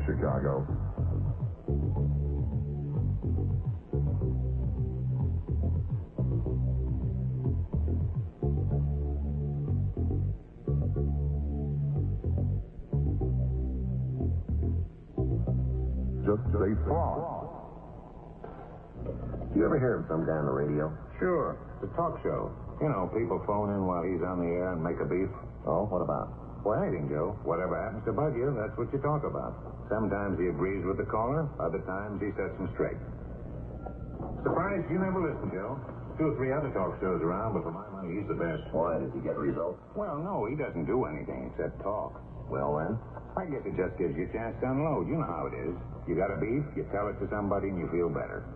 Chicago. Just say fraud. You ever hear of some guy on the radio? Sure. It's a talk show. You know, people phone in while he's on the air and make a beef. Oh, what about? Well, anything, Joe. Whatever happens to bug you, that's what you talk about. Sometimes he agrees with the caller. Other times he sets him straight. Surprised you never listen, Joe. 2 or 3 other talk shows around, but for my money, he's the best. Why? Does he get results? Well, no, he doesn't do anything except talk. Well, then? I guess it just gives you a chance to unload. You know how it is. You got a beef, you tell it to somebody, and you feel better.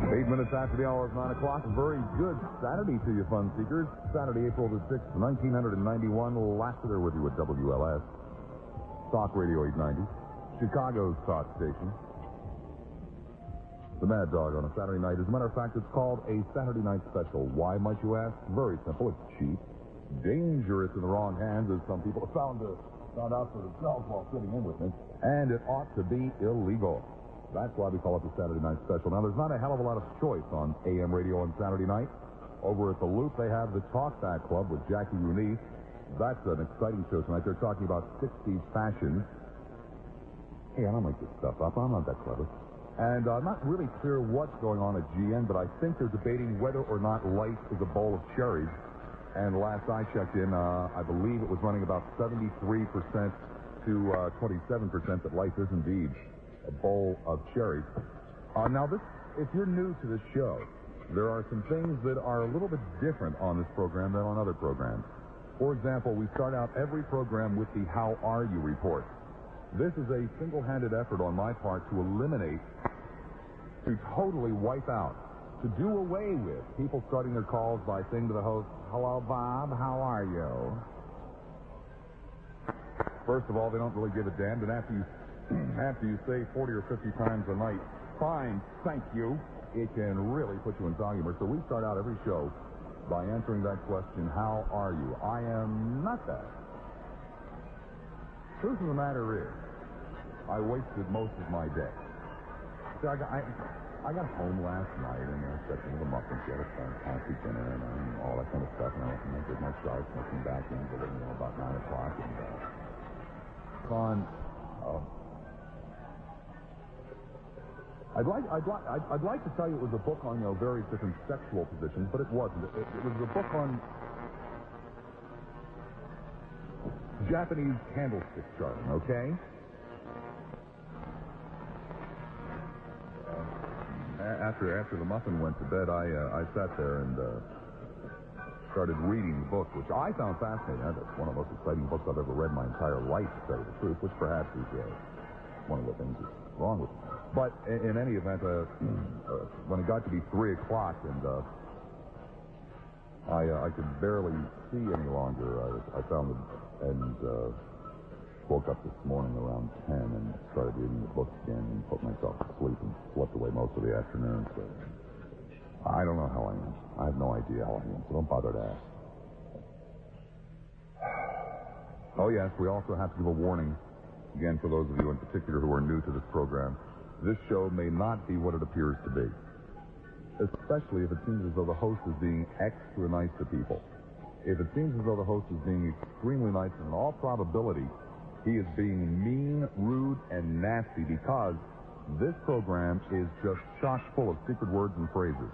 8 minutes after the hour of 9 o'clock. Very good Saturday to you, fun seekers. Saturday, April the 6th, 1991. Lassiter with you at WLS. Talk Radio 890. Chicago's talk station. The Mad Dog on a Saturday night. As a matter of fact, it's called a Saturday night special. Why, might you ask? Very simple. It's cheap. Dangerous in the wrong hands, as some people have found out for themselves while sitting in with me. And it ought to be illegal. That's why we call it the Saturday Night Special. Now, there's not a hell of a lot of choice on AM radio on Saturday night. Over at the Loop, they have the Talkback Club with Jackie Rooney. That's an exciting show tonight. They're talking about 60s fashion. Hey, I don't make this stuff up. I'm not that clever. And I'm not really clear what's going on at GN, but I think they're debating whether or not life is a bowl of cherries. And last I checked in, I believe it was running about 73% to 27% that life is indeed a bowl of cherries. Now, if you're new to this show, there are some things that are a little bit different on this program than on other programs. For example, we start out every program with the How Are You report. This is a single-handed effort on my part to eliminate, to totally wipe out, to do away with people starting their calls by saying to the host, "Hello, Bob, how are you?" First of all, they don't really give a damn, and after you say 40 or 50 times a night, "Fine, thank you," it can really put you in dog humor. So we start out every show by answering that question, "How are you?" I am not that. Truth of the matter is, I wasted most of my day. See, I got home last night and I stepped into the muffin shed, fantastic dinner and all that kind of stuff, and I did my shower, smoking back into it, about 9 o'clock, and I'd like to tell you it was a book on various different sexual positions, but it wasn't. It was a book on Japanese candlestick charting, okay? After the muffin went to bed, I sat there and started reading the book, which I found fascinating. That's one of the most exciting books I've ever read in my entire life, to tell you the truth, which perhaps is one of the things that's wrong with it. But in any event, when it got to be 3 o'clock and I could barely see any longer, I found it and woke up this morning around 10 and started reading the book again and put myself to sleep and slept away most of the afternoon. So I don't know how I am. I have no idea how I am, so don't bother to ask. Oh, yes, we also have to give a warning, again, for those of you in particular who are new to this program. This show may not be what it appears to be, especially if it seems as though the host is being extra nice to people. If it seems as though the host is being extremely nice, and in all probability, he is being mean, rude, and nasty, because this program is just chock full of secret words and phrases.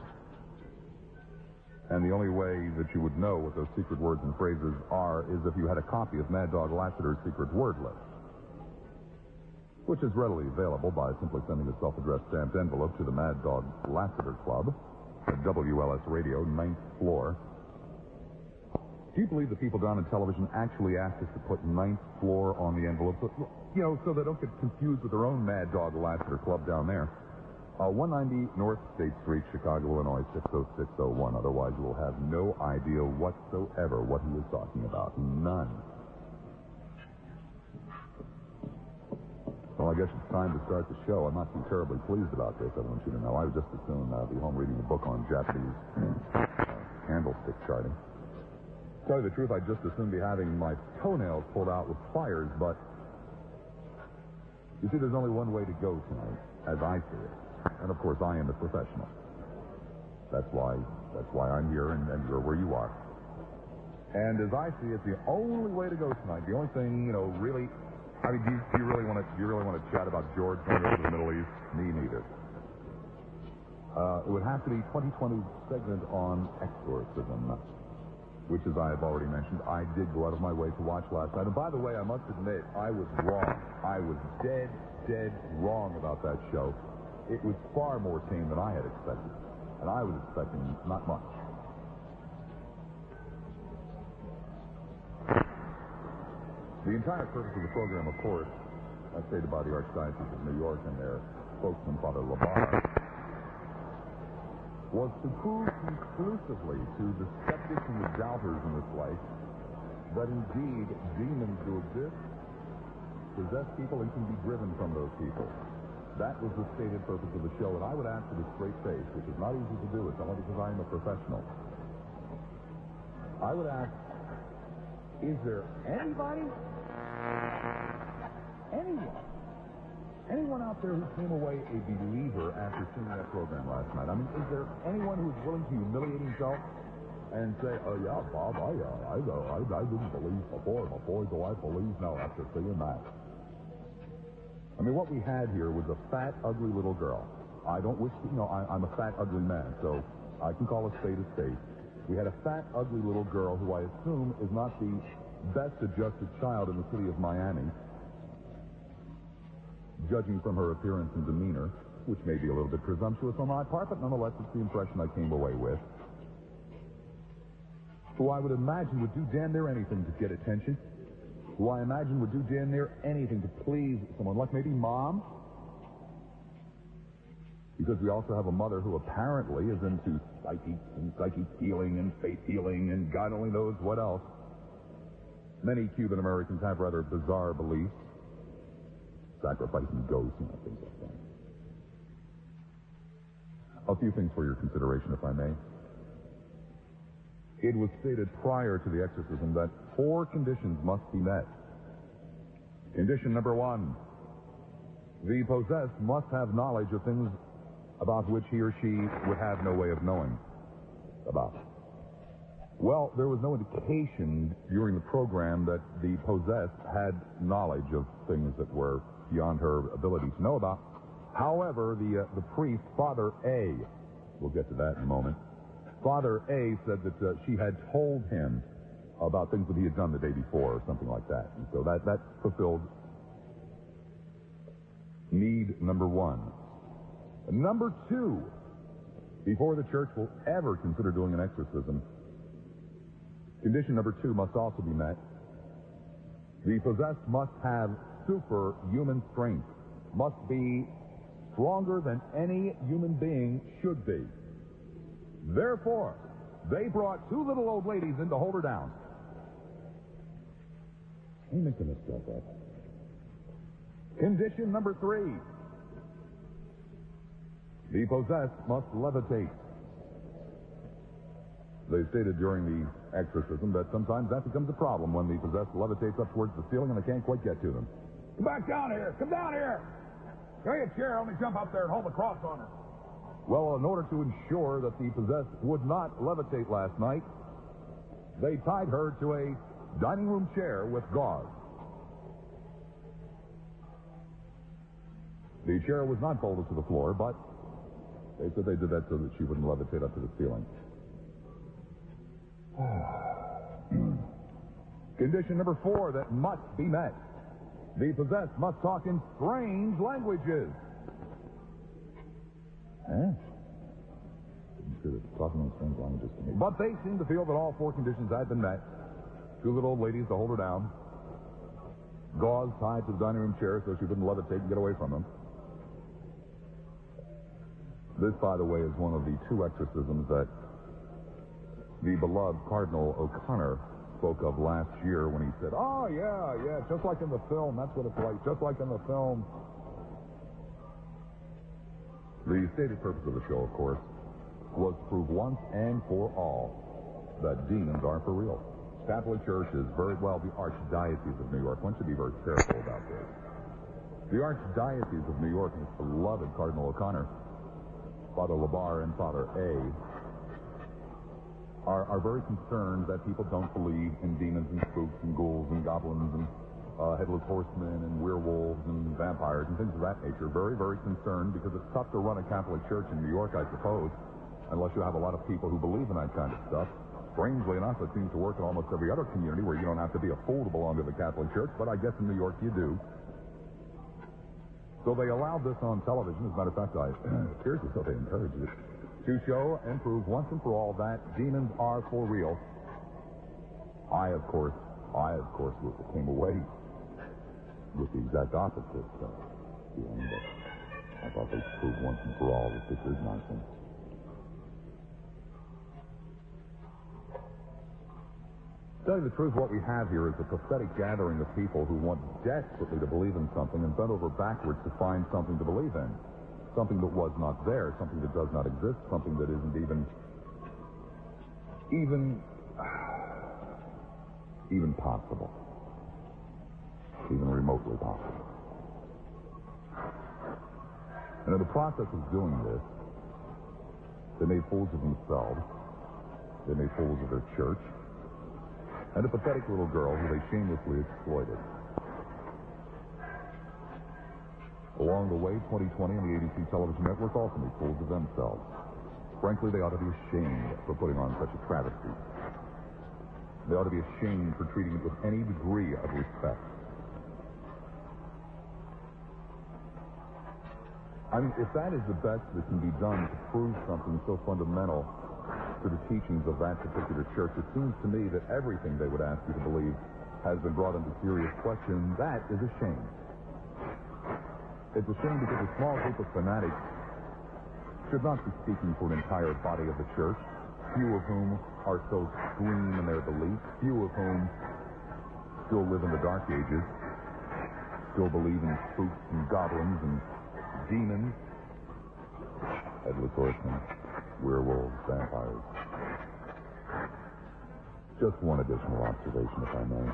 And the only way that you would know what those secret words and phrases are is if you had a copy of Mad Dog Lassiter's secret word list, which is readily available by simply sending a self-addressed stamped envelope to the Mad Dog Lassiter Club at WLS Radio, 9th floor, Do you believe the people down on television actually asked us to put 9th floor on the envelope? So they don't get confused with their own Mad Dog Lassiter Club down there. 190 North State Street, Chicago, Illinois, 60601. Otherwise, you will have no idea whatsoever what he is talking about. None. Well, I guess it's time to start the show. I'm not too terribly pleased about this, I want you to know. I would just as soon be home reading a book on Japanese candlestick charting. To tell you the truth, I'd just as soon be having my toenails pulled out with pliers, but you see, there's only one way to go tonight, as I see it. And, of course, I am a professional. That's why I'm here and you're where you are. And as I see it, the only way to go tonight, the only thing, really... I mean, do you really want to chat about George going over to the Middle East? Me neither. It would have to be 2020 segment on exorcism, which, as I have already mentioned, I did go out of my way to watch last night. And by the way, I must admit, I was wrong. I was dead wrong about that show. It was far more tame than I had expected. And I was expecting not much. The entire purpose of the program, of course, as stated by the Archdiocese of New York and their spokesman, Father Labar, was to prove conclusively to the skeptics and the doubters in this life that indeed demons do exist, possess people, and can be driven from those people. That was the stated purpose of the show, and I would ask with a straight face, which is not easy to do, it's only because I am a professional. I would ask, is there anyone out there who came away a believer after seeing that program last night? I mean, is there anyone who is willing to humiliate himself and say, oh yeah, Bob, I didn't believe before, do I believe now after seeing that? I mean, what we had here was a fat, ugly little girl. I don't wish to, I'm a fat, ugly man, so I can call a spade a spade. We had a fat, ugly little girl who I assume is not the best adjusted child in the city of Miami, judging from her appearance and demeanor, which may be a little bit presumptuous on my part, but nonetheless it's the impression I came away with, who I would imagine would do damn near anything to get attention, who I imagine would do damn near anything to please someone, like maybe Mom, because we also have a mother who apparently is into psychic healing and faith healing and God only knows what else. Many Cuban Americans have rather bizarre beliefs, sacrificing ghosts, things like that. A few things for your consideration, if I may. It was stated prior to the exorcism that 4 conditions must be met. Condition number 1, the possessed must have knowledge of things about which he or she would have no way of knowing about. Well, there was no indication during the program that the possessed had knowledge of things that were beyond her ability to know about. However, the priest, Father A, we'll get to that in a moment, Father A said that she had told him about things that he had done the day before or something like that. And so that fulfilled need number 1. Number 2, before the church will ever consider doing an exorcism, condition number 2 must also be met. The possessed must have superhuman strength, must be stronger than any human being should be. Therefore, they brought 2 little old ladies in to hold her down. I'm making this stuff up. Condition number 3. The possessed must levitate. They stated during the exorcism that sometimes that becomes a problem when the possessed levitates up towards the ceiling and they can't quite get to them. Come back down here! Come down here! Carry a chair, let me jump up there and hold the cross on her. Well, in order to ensure that the possessed would not levitate last night, they tied her to a dining room chair with gauze. The chair was not bolted to the floor, but they said they did that so that she wouldn't levitate up to the ceiling. Condition number 4 that must be met. The possessed must talk in strange languages. spirit, talking in strange languages to me. But they seem to feel that all four conditions had been met. Two little old ladies to hold her down. Gauze tied to the dining room chair so she wouldn't levitate and get away from them. This, by the way, is one of the two exorcisms that the beloved Cardinal O'Connor spoke of last year when he said, "Oh, yeah, just like in the film. That's what it's like, just like in the film." The stated purpose of the show, of course, was to prove once and for all that demons are for real. Catholic Church is very well the Archdiocese of New York. One should be very careful about this. The Archdiocese of New York and its beloved Cardinal O'Connor, Father Labar and Father A, are very concerned that people don't believe in demons and spooks and ghouls and goblins and headless horsemen and werewolves and vampires and things of that nature. Very, very concerned because it's tough to run a Catholic church in New York, I suppose, unless you have a lot of people who believe in that kind of stuff. Strangely enough, it seems to work in almost every other community where you don't have to be a fool to belong to the Catholic Church, but I guess in New York you do. So they allowed this on television. As a matter of fact, seriously, so they encouraged it, to show and prove once and for all that demons are for real. I, of course, came away with the exact opposite feeling, but I thought they proved once and for all that this is nonsense. To tell you the truth, what we have here is a pathetic gathering of people who want desperately to believe in something and bent over backwards to find something to believe in. Something that was not there, something that does not exist, something that isn't even possible. Even remotely possible. And in the process of doing this, they made fools of themselves. They made fools of their church. And a pathetic little girl who they shamelessly exploited. Along the way, 2020 and the ABC television network also made fools of themselves. Frankly, they ought to be ashamed for putting on such a travesty. They ought to be ashamed for treating it with any degree of respect. I mean, if that is the best that can be done to prove something so fundamental to the teachings of that particular church, it seems to me that everything they would ask you to believe has been brought into serious question. That is a shame. It's a shame because a small group of fanatics should not be speaking for an entire body of the church, few of whom are so extreme in their beliefs, few of whom still live in the Dark Ages, still believe in spooks and goblins and demons, headless horsemen, werewolves, vampires. Just one additional observation, if I may.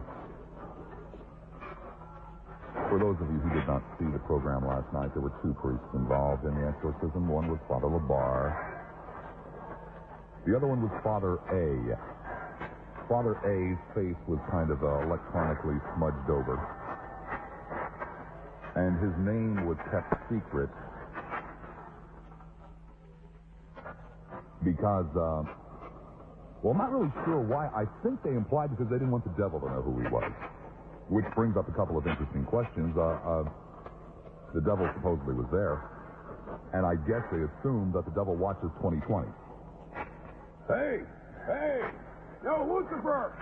For those of you who did not see the program last night, there were two priests involved in the exorcism. One was Father Labar. The other one was Father A. Father A's face was kind of electronically smudged over. And his name was kept secret because, well, I'm not really sure why. I think they implied because they didn't want the devil to know who he was. Which brings up a couple of interesting questions. The devil supposedly was there, and I guess they assumed that the devil watches 2020. Hey, yo, Lucifer,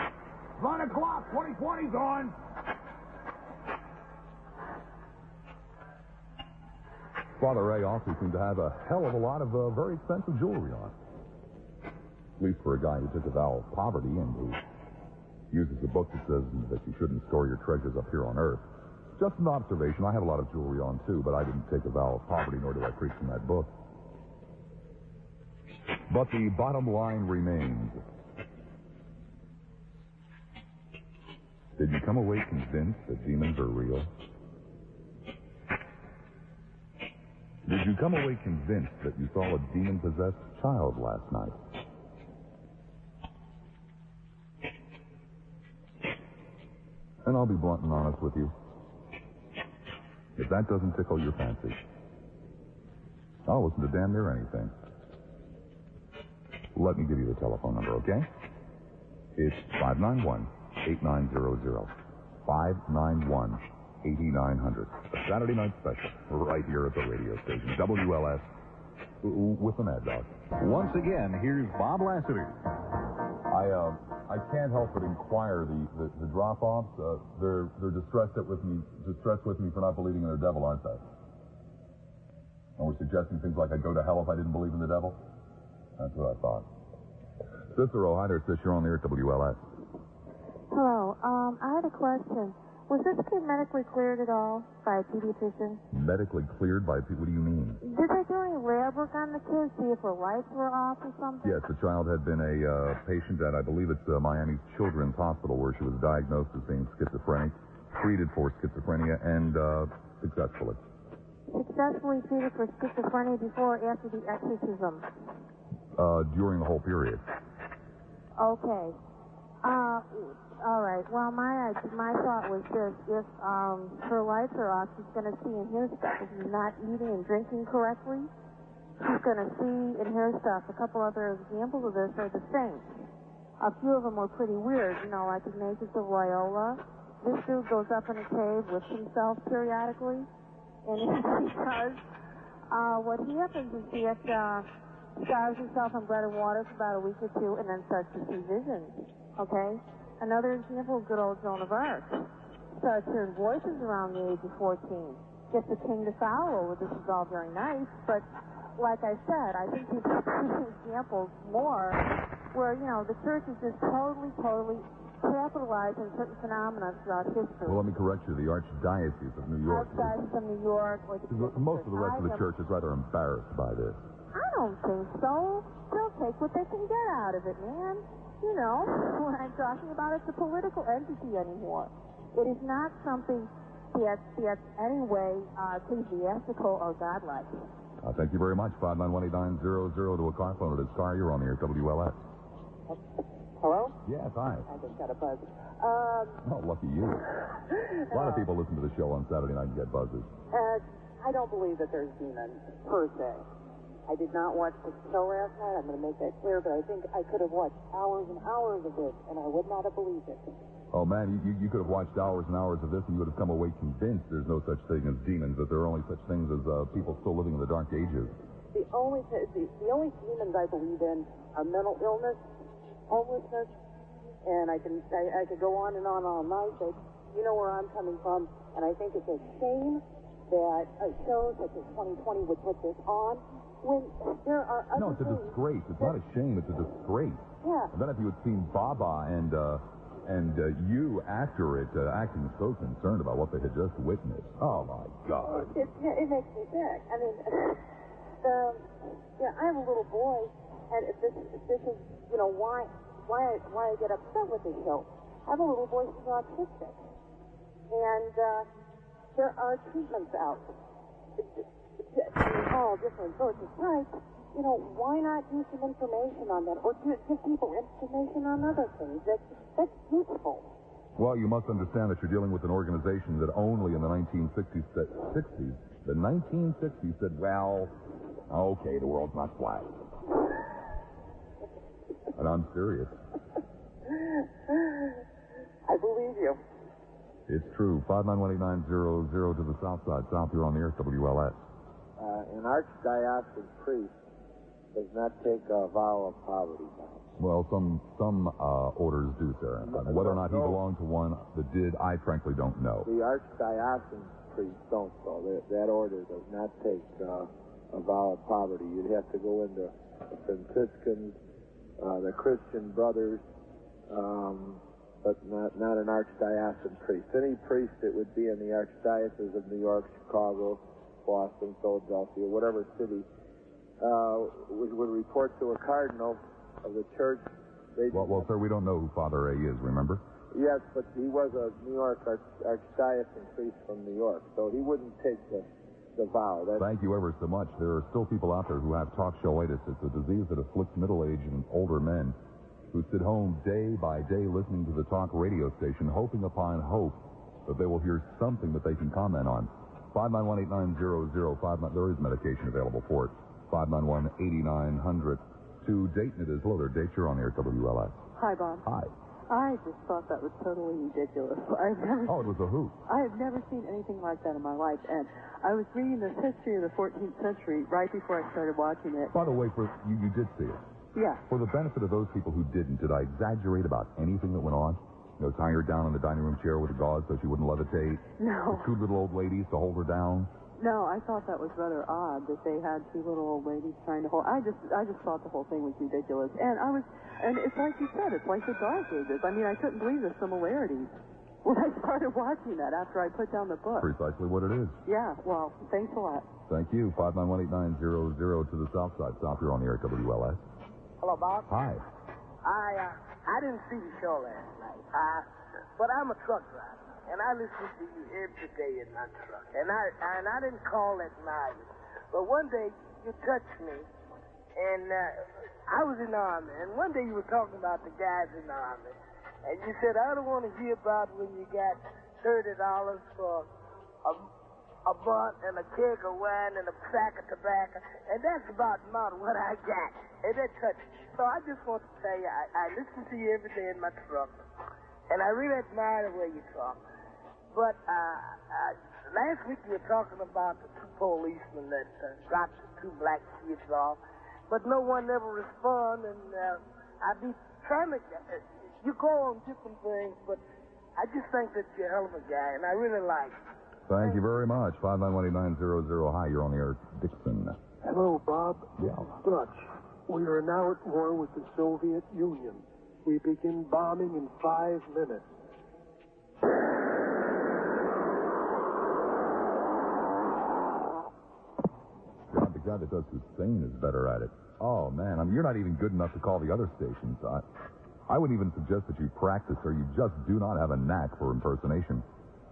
9 o'clock, 2020's on. Father A also seemed to have a hell of a lot of very expensive jewelry on. At least for a guy who took a vow of poverty and who uses a book that says that you shouldn't store your treasures up here on earth. Just an observation. I have a lot of jewelry on, too, but I didn't take a vow of poverty, nor do I preach from that book. But the bottom line remains. Did you come away convinced that demons are real? Did you come away convinced that you saw a demon-possessed child last night? And I'll be blunt and honest with you. If that doesn't tickle your fancy, I'll listen to damn near anything. Let me give you the telephone number, okay? It's 591-8900. 591-8900. A Saturday night special right here at the radio station. WLS with the Mad Dog. Once again, here's Bob Lassiter. I can't help but inquire the drop-offs. They're distressed with me for not believing in the devil, aren't they? And we're suggesting things like I'd go to hell if I didn't believe in the devil. That's what I thought. Cicero, hi there, Sis. You're on the air at WLS. Hello. I had a question. Was this kid medically cleared at all by a pediatrician? Medically cleared by what do you mean? Did they do any lab work on the kid, see if her lights were off or something? Yes, the child had been a patient at, I believe it's Miami Children's Hospital, where she was diagnosed as being schizophrenic, treated for schizophrenia, and successfully. Successfully treated for schizophrenia before or after the exorcism? During the whole period. Okay. All right. Well, my thought was this: if her lights are off, she's going to see and hear stuff. If she's not eating and drinking correctly, she's going to see and hear stuff. A couple other examples of this are the saints. A few of them were pretty weird, you know, like Ignatius of Loyola. This dude goes up in a cave with himself periodically, and because what happens is he starves himself on bread and water for about a week or two, and then starts to see visions. Okay. Another example of good old Joan of Arc. Starts hearing voices around the age of 14. Gets the king to follow. This is all very nice, but like I said, I think these are examples more where, you know, the church is just totally capitalized on certain phenomena throughout history. Well, let me correct you. The Archdiocese of New York. Archdiocese of New York. Or most of the rest of the church is rather embarrassed by this. I don't think so. They'll take what they can get out of it, man. You know, what I'm talking about, it's a political entity anymore. It is not something that's any way ecclesiastical or godlike. Thank you very much. 5918900 to a car phone. It is Star. You're on the air, WLS. Hello? Yes, hi. I just got a buzz. Oh, lucky you. A lot of people listen to the show on Saturday night and get buzzes. I don't believe that there's demons, per se. I did not watch the show last night. I'm going to make that clear, but I think I could have watched hours and hours of this, and I would not have believed it. Oh, man, you could have watched hours and hours of this, and you would have come away convinced there's no such thing as demons, that there are only such things as people still living in the Dark Ages. The only demons I believe in are mental illness, homelessness, and I could go on and on all night, but you know where I'm coming from, and I think it's a shame that a show such as 2020 would put this on. When there are other No, it's a disgrace. It's not a shame. It's a disgrace. Yeah. And then if you had seen Baba and you after it acting so concerned about what they had just witnessed. Oh, my God. It makes me sick. I mean, I have a little boy, and if this is, you know, why I get upset with this show. I have a little boy who's autistic, and there are treatments out. All different sorts of types. You know, why not do some information on that, or give people information on other things? That's useful. Well, you must understand that you're dealing with an organization that only in the 1960s said, well, okay, the world's not flat. And I'm serious. I believe you. It's true. 5918900 to the south side. South, you're on the air, WLS. An archdiocesan priest does not take a vow of poverty. Well, some orders do, sir. Whether or not he belonged to one that did, I frankly don't know. The archdiocesan priests don't, though. That order does not take a vow of poverty. You'd have to go into the Franciscans, the Christian Brothers, but not an archdiocesan priest. Any priest that would be in the archdiocese of New York, Chicago, Boston, Philadelphia, whatever city, would report to a cardinal of the church. Well, sir, we don't know who Father A is, remember? Yes, but he was a New York archdiocesan priest from New York, so he wouldn't take the vow. Thank you ever so much. There are still people out there who have talk showitis. It's a disease that afflicts middle-aged and older men who sit home day by day listening to the talk radio station, hoping upon hope that they will hear something that they can comment on. 5918900. There is medication available for it. 5918900. To Dayton it is. Hello there, Dayton. You're on the air, WLS. Hi, Bob. Hi. I just thought that was totally ridiculous. Oh, it was a hoot. I have never seen anything like that in my life, and I was reading this history of the 14th century right before I started watching it. By the way, you did see it. Yeah. For the benefit of those people who didn't, did I exaggerate about anything that went on? You know, tying her down in the dining room chair with a gauze so she wouldn't levitate? No. The two little old ladies to hold her down? No, I thought that was rather odd that they had two little old ladies trying to hold. I just thought the whole thing was ridiculous. And it's like you said, it's like the Dark Ages. I mean, I couldn't believe the similarities when I started watching that after I put down the book. Precisely what it is. Yeah, well, thanks a lot. Thank you. 5918900 to the south side. Stop here on the air at WLS. Hello, Bob. Hi. I didn't see the show last night, but I'm a truck driver. And I listen to you every day in my truck. And I didn't call at night. But one day you touched me, and I was in the Army. And one day you were talking about the guys in the Army. And you said, I don't want to hear about when you got $30 for a butt and a keg of wine and a sack of tobacco. And that's about what I got. And that touched me. So I just want to tell you, I listen to you every day in my truck. And I really admire the way you talk. But last week you were talking about the two policemen that dropped the two black kids off, but no one ever responded. And I'd be trying to. You go on different things, but I just think that you're a hell of a guy, and I really like it. Thank you very much. 5918900. Hi, you're on the air, Dixon. Hello, Bob. Yeah. Dutch. We are now at war with the Soviet Union. We begin bombing in 5 minutes. The guy that does Hussein is better at it. Oh, man. You're not even good enough to call the other stations. I would even suggest that you practice, or you just do not have a knack for impersonation.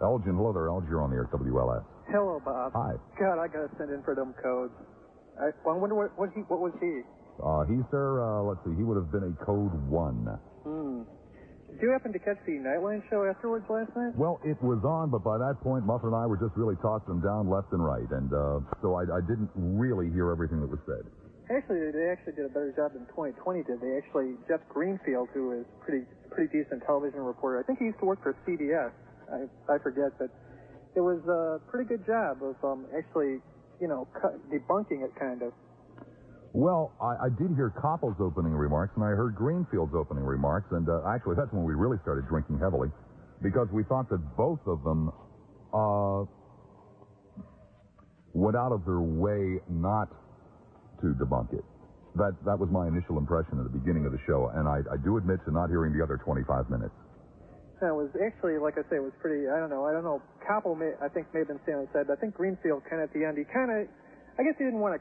Elgin, hello there. Elgin, you're on the air, WLS. Hello, Bob. Hi. God, I gotta send in for them codes. I wonder what was he? He, sir, let's see, he would have been a code 1. Did you happen to catch the Nightline show afterwards last night? Well, it was on, but by that point, Muffin and I were just really tossing them down left and right, and so I didn't really hear everything that was said. Actually, they did a better job than 2020 did. Jeff Greenfield, who is pretty decent television reporter. I think he used to work for CBS. I forget, but it was a pretty good job of actually, debunking it, kind of. Well, I did hear Koppel's opening remarks, and I heard Greenfield's opening remarks, and actually that's when we really started drinking heavily, because we thought that both of them went out of their way not to debunk it. That was my initial impression at the beginning of the show, and I do admit to not hearing the other 25 minutes. It was actually, like I say, it was pretty, I don't know. Koppel, I think, may have been standing on the side, but I think Greenfield kind of at the end, I guess he didn't want to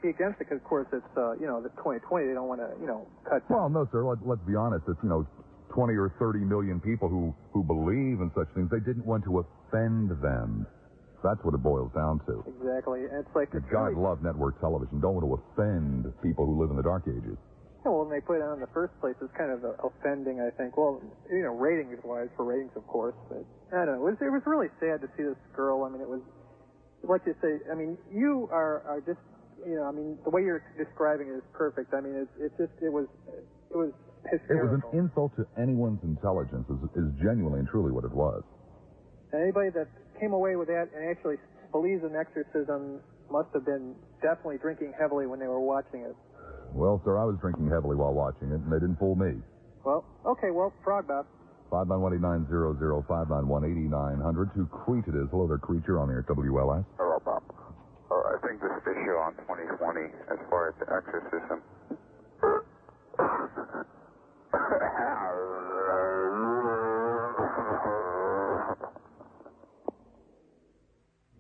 be against it because, of course, it's, the 2020. They don't want to, cut. Well, no, sir. Let's be honest. It's, 20 or 30 million people who believe in such things. They didn't want to offend them. That's what it boils down to. Exactly. And it's like... God love network television. Don't want to offend people who live in the Dark Ages. Yeah, well, when they put it on in the first place, it's kind of offending, I think. Well, ratings-wise, for ratings, of course. But, I don't know. It was really sad to see this girl. I mean, it was... Like you say, I mean, you are just, the way you're describing it is perfect. I mean, it was hysterical. It was an insult to anyone's intelligence, is genuinely and truly what it was. Anybody that came away with that and actually believes in exorcism must have been definitely drinking heavily when they were watching it. Well, sir, I was drinking heavily while watching it, and they didn't fool me. Well, okay, Frog Bob. 5918900, 5918900. To Crete it is. Hello there, Creature, on the air, WLS. Hello, Bob. I think this issue on 2020, as far as the exorcism.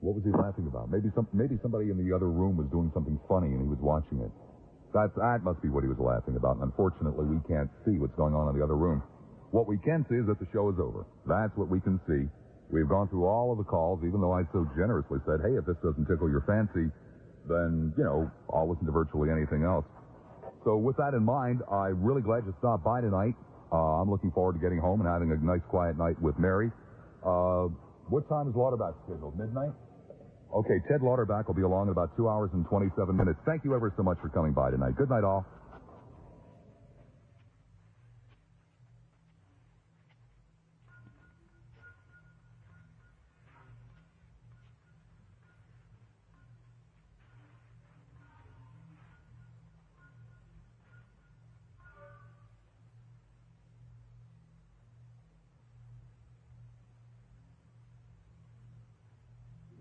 What was he laughing about? Maybe somebody in the other room was doing something funny and he was watching it. That must be what he was laughing about. And unfortunately, we can't see what's going on in the other room. What we can see is that the show is over. That's what we can see. We've gone through all of the calls, even though I so generously said, hey, if this doesn't tickle your fancy, then, I'll listen to virtually anything else. So with that in mind, I'm really glad you stopped by tonight. I'm looking forward to getting home and having a nice, quiet night with Mary. What time is Lauterbach scheduled? Midnight? Okay, Ted Lauterbach will be along in about 2 hours and 27 minutes. Thank you ever so much for coming by tonight. Good night, all.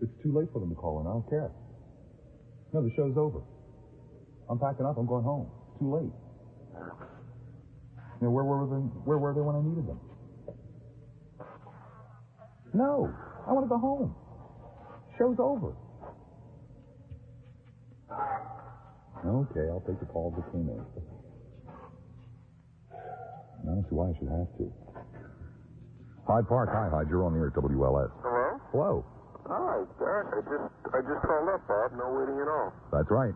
It's too late for them to call in. I don't care. No, the show's over. I'm packing up. I'm going home. It's too late. You know, where were they when I needed them? No, I want to go home. Show's over. Okay, I'll take the calls that came in. I don't see why I should have to. Hyde Park, hi, you're on the air at WLS. Hello? Hello. Hi, Derek. I just called up, Bob. No waiting at all. That's right.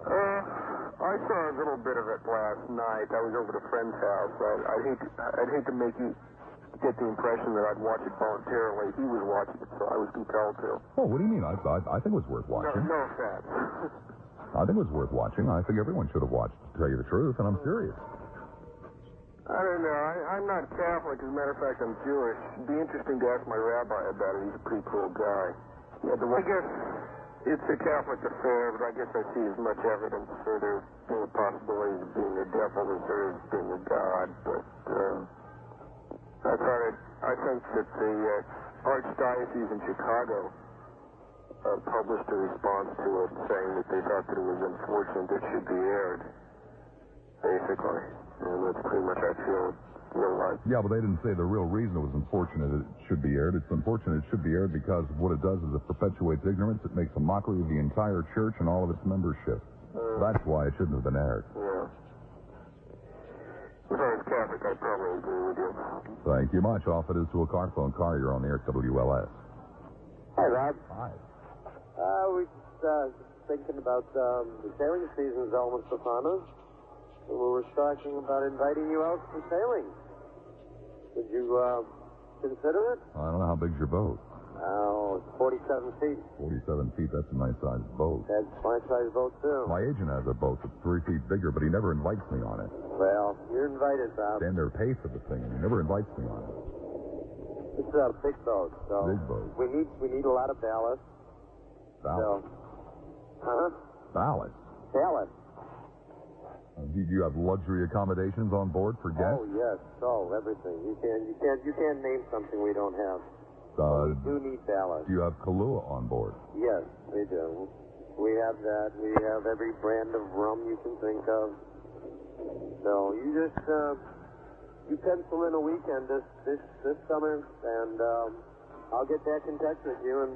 I saw a little bit of it last night. I was over at a friend's house. I'd hate to make you get the impression that I'd watch it voluntarily. He was watching it, so I was compelled to. Oh, what do you mean? I think it was worth watching. No offense. I think it was worth watching. I think everyone should have watched, to tell you the truth, and I'm serious. I don't know. I'm not Catholic. As a matter of fact, I'm Jewish. It'd be interesting to ask my rabbi about it. He's a pretty cool guy. Yeah, I guess it's a Catholic affair, but I guess I see as much evidence for there being a possibility of being a devil as there is being a God. But I think that the Archdiocese in Chicago published a response to it saying that they thought that it was unfortunate that it should be aired, basically. And that's pretty much how I feel real life. Yeah, but they didn't say the real reason it was unfortunate it should be aired. It's unfortunate it should be aired because what it does is it perpetuates ignorance. It makes a mockery of the entire church and all of its membership. That's why it shouldn't have been aired. Yeah. As far as Catholic, I probably agree with you. Thank you much. Off it is to a car phone. Car, you're on the air at WLS. Hi, Rob. Hi. We're just thinking about the sailing season's almost upon us. And we were talking about inviting you out for sailing. Would you consider it? I don't know how big's your boat. Oh, it's 47 feet. 47 feet, that's a nice-sized boat. That's my size boat, too. My agent has a boat that's 3 feet bigger, but he never invites me on it. Well, you're invited, Bob. Stand there, pay for the thing, and he never invites me on it. It's a big boat, so... Big boat. We need a lot of ballast. Ballast? So, Ballast? Ballast. Do you have luxury accommodations on board for guests? Oh, yes. Oh, everything. You can't name something we don't have. We do need ballast. Do you have Kahlua on board? Yes, we do. We have that. We have every brand of rum you can think of. So you just you pencil in a weekend this summer, and I'll get back in touch with you, and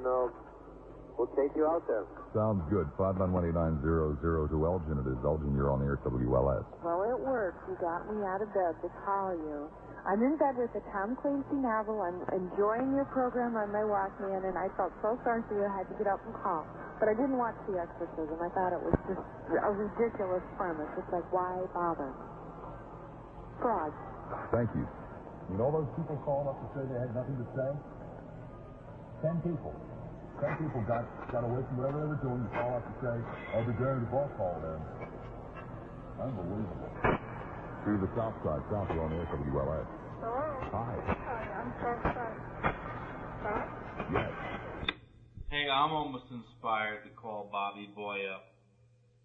we'll take you out there. Sounds good. 5918900 to Elgin. It is Elgin. You're on the air at WLS. Well, it worked. You got me out of bed to call you. I'm in bed with the Tom Clancy novel. I'm enjoying your program on my Walkman, and I felt so sorry for you. I had to get up and call. But I didn't watch the exorcism. I thought it was just a ridiculous premise. It's like, why bother? Fraud. Thank you. You know those people called up to say they had nothing to say? 10 people. 10 people got away from whatever they were doing to call up to say, oh, the Gary the Boss called in. Unbelievable. Through the south side, south, you're on the air at WLS. Hello? Hi. Hi, I'm Southside. Huh? Yes. Hey, I'm almost inspired to call Bobby Boy up.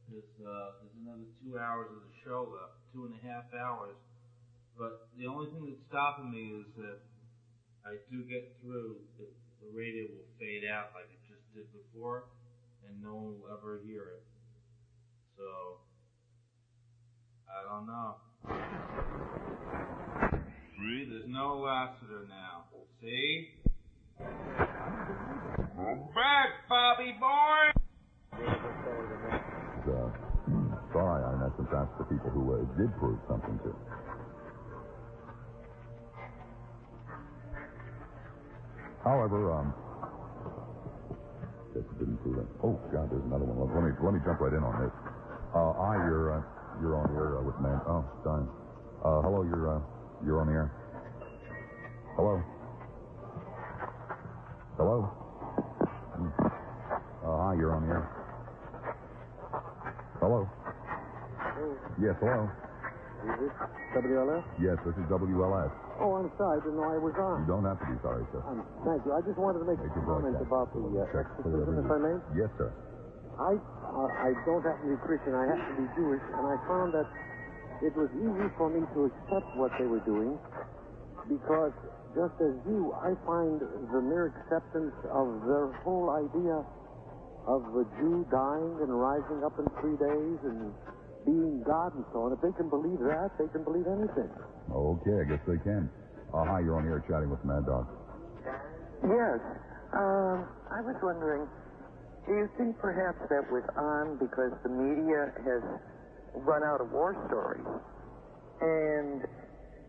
There's another 2 hours of the show left, 2.5 hours. But the only thing that's stopping me is that I do get through, the radio will fade out like it just did before, and no one will ever hear it. So, I don't know. See, there's no Lassiter now. See? I'm back, Bobby boy! Sorry, I in essence asked the people who did prove something to. However, guess it didn't prove it. Oh God, there's another one. Let me jump right in on this. You're on the air with man. Oh, darn. Hello, you're on the air. Hello. Hello. Hi, you're on the air. Hello. Yes, hello. Is this WLS? Yes, this is WLS. Oh, I'm sorry. I didn't know I was on. You don't have to be sorry, sir. Thank you. I just wanted to make a comment about the exorcism, if I may. Yes, sir. I don't happen to be Christian. I happen to be Jewish, and I found that it was easy for me to accept what they were doing because just as you, I find the mere acceptance of their whole idea of the Jew dying and rising up in 3 days and being God and so on, if they can believe that, they can believe anything. Okay, I guess they can. Hi, you're on here chatting with Mad Dog. Yes. I was wondering, do you think perhaps that was on because the media has run out of war stories? And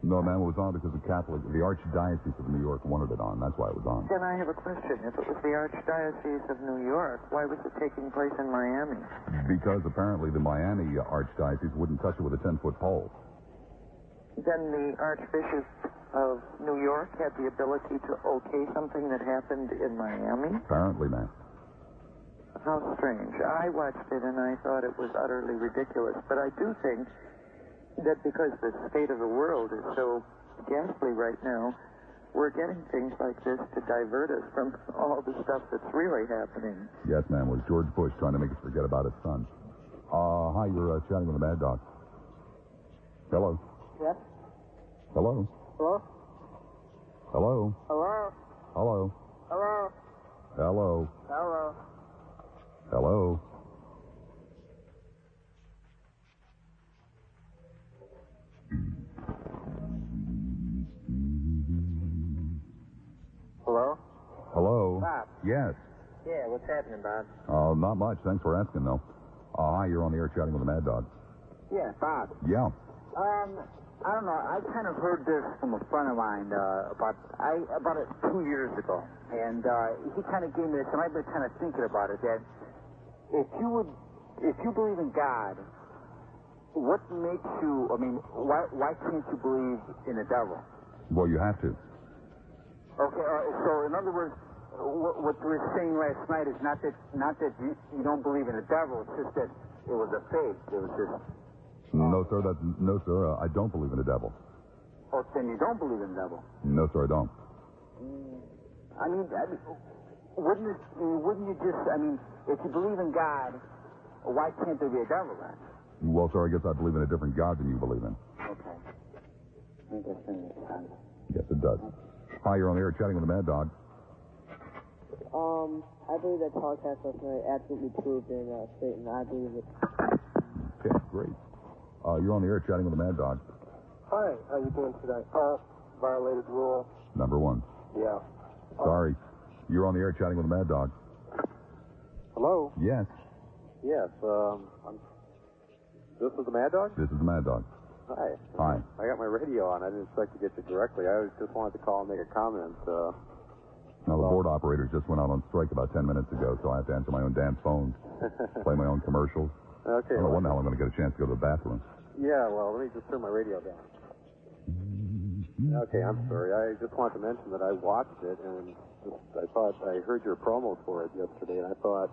No, man, it was on because the Archdiocese of New York wanted it on. That's why it was on. then I have a question. If it was the Archdiocese of New York, why was it taking place in Miami? Because apparently the Miami Archdiocese wouldn't touch it with a 10-foot pole. Then the Archbishop of New York had the ability to okay something that happened in Miami? Apparently, man. How strange. I watched it and I thought it was utterly ridiculous. But I do think that because the state of the world is so ghastly right now, we're getting things like this to divert us from all the stuff that's really happening. Yes, man, was George Bush trying to make us forget about his son. Hi, you're chatting with the Mad Dog. Hello. Yes? Hello. Hello? Hello. Hello? Hello. Hello? Hello. Hello? Hello. Hello? Hello. Bob. Yes. Yeah, what's happening, Bob? Not much. Thanks for asking, though. Hi, you're on the air chatting with the Mad Dog. Yeah, Bob. Yeah. I don't know. I kind of heard this from a friend of mine about 2 years ago, and he kind of gave me this, and I've been kind of thinking about it. That if you believe in God, what makes you? I mean, why can't you believe in the devil? Well, you have to. Okay. So in other words, what we were saying last night is not that you don't believe in the devil. It's just that it was a fake. It was just. No, sir. I don't believe in the devil. Oh, then you don't believe in the devil? No, sir, I don't. I mean, wouldn't you just? I mean, if you believe in God, why can't there be a devil then? Well, sir, I guess I believe in a different God than you believe in. Okay. I guess that makes sense. Yes, it does. Hi, you're on the air chatting with the Mad Dog. I believe that podcast last night absolutely proved in Satan. I believe it. Okay, great. You're on the air chatting with the Mad Dog. Hi, how you doing today? Violated rule. Number one. Yeah. Sorry. You're on the air chatting with the Mad Dog. Hello? Yes. Yes, this is the Mad Dog? This is the Mad Dog. Hi. Hi. I got my radio on. I didn't expect to get you directly. I just wanted to call and make a comment. Now, the board operators just went out on strike about 10 minutes ago, so I have to answer my own damn phone, play my own commercials. Okay. I don't know when the hell I'm going to get a chance to go to the bathroom. Yeah, well, let me just turn my radio down. Okay, I'm sorry. I just wanted to mention that I watched it, and I heard your promo for it yesterday, and I thought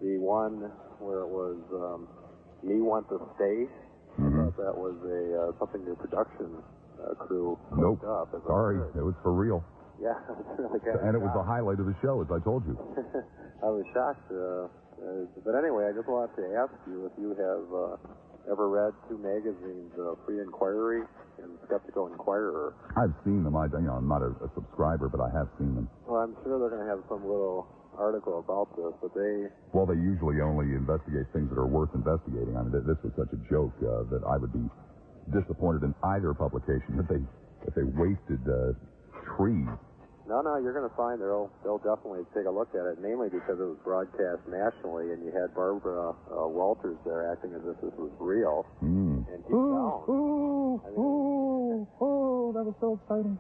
the one where it was Me Want to Stay, I thought that was something your production crew hooked up. Sorry, it was for real. Yeah, it was really good. And it was the highlight of the show, as I told you. I was shocked. But anyway, I just wanted to ask you if you have ever read two magazines, Free Inquiry and Skeptical Inquirer. I've seen them. I'm not a subscriber, but I have seen them. Well, I'm sure they're going to have some little article about this, but they usually only investigate things that are worth investigating. I mean, this was such a joke that I would be disappointed in either publication if they wasted trees. No, you're going to find they'll definitely take a look at it, namely because it was broadcast nationally, and you had Barbara Walters there acting as if this was real. And deep down, that was so exciting.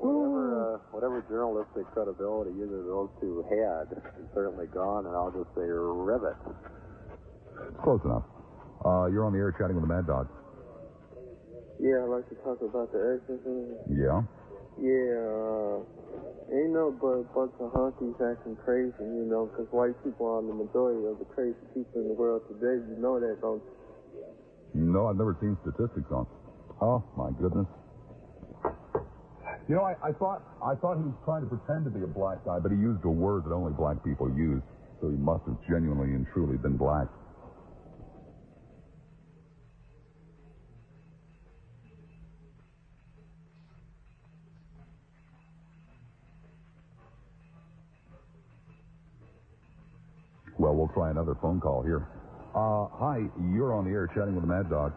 Whatever journalistic credibility either of those two had is certainly gone, and I'll just say rivet. Close enough. You're on the air chatting with the Mad Dog. Yeah, I'd like to talk about the exorcism. Yeah? Yeah, ain't no but a bunch of honkies acting crazy, because white people are the majority of the crazy people in the world today. You know that, don't you? No, I've never seen statistics on. Oh, my goodness. I thought he was trying to pretend to be a black guy, but he used a word that only black people use, so he must have genuinely and truly been black. Well, we'll try another phone call here. Hi, you're on the air chatting with the Mad Dog.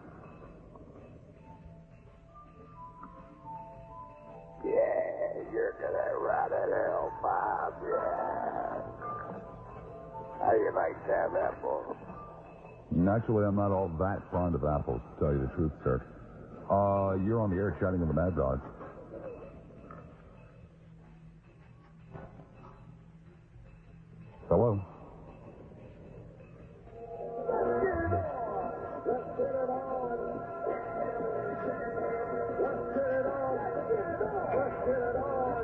Yeah, you're gonna rot in hell, Bob. Yeah. How do you like Sam apples? Naturally, I'm not all that fond of apples, to tell you the truth, sir. You're on the air chatting with the Mad Dog. Hello?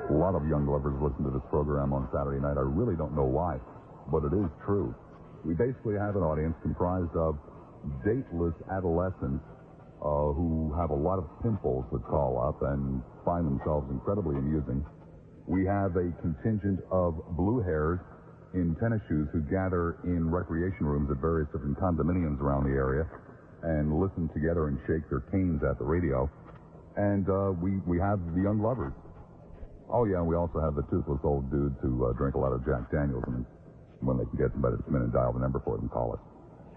A lot of young lovers listen to this program on Saturday night. I really don't know why, but it is true. We basically have an audience comprised of dateless adolescents who have a lot of pimples that call up and find themselves incredibly amusing. We have a contingent of blue hairs in tennis shoes who gather in recreation rooms at various different condominiums around the area and listen together and shake their canes at the radio. And we have the young lovers. Oh, yeah, and we also have the toothless old dudes who drink a lot of Jack Daniels, and when they can get somebody to come in and dial the number for them, call us.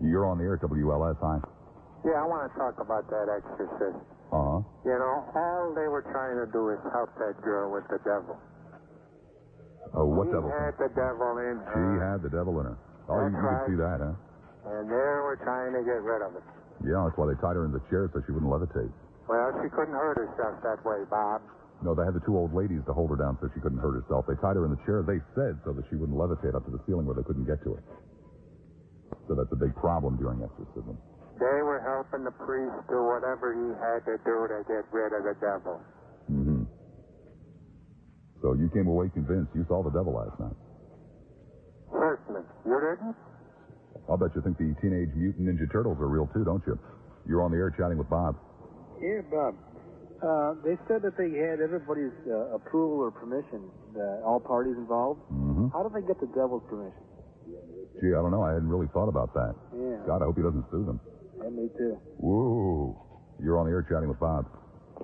You're on the air at WLS. Hi. Yeah, I want to talk about that exorcist. Uh-huh. You know, all they were trying to do is help that girl with the devil. Oh, what She devil? had the devil in her. She had the devil in her. Oh, you That's can right. see that, huh? And they were trying to get rid of it. Yeah, that's why they tied her in the chair so she wouldn't levitate. Well, she couldn't hurt herself that way, Bob. No, they had the two old ladies to hold her down so she couldn't hurt herself. They tied her in the chair, they said, so that she wouldn't levitate up to the ceiling where they couldn't get to her. So that's a big problem during exorcism. They were helping the priest do whatever he had to do to get rid of the devil. Mm-hmm. So you came away convinced you saw the devil last night. Certainly. You didn't? I'll bet you think the Teenage Mutant Ninja Turtles are real too, don't you? You're on the air chatting with Bob. Yeah, Bob. They said that they had everybody's approval or permission, all parties involved. Mm-hmm. How do they get the devil's permission? Gee, I don't know. I hadn't really thought about that. Yeah. God, I hope he doesn't sue them. Yeah, me too. Woo. You're on the air chatting with Bob.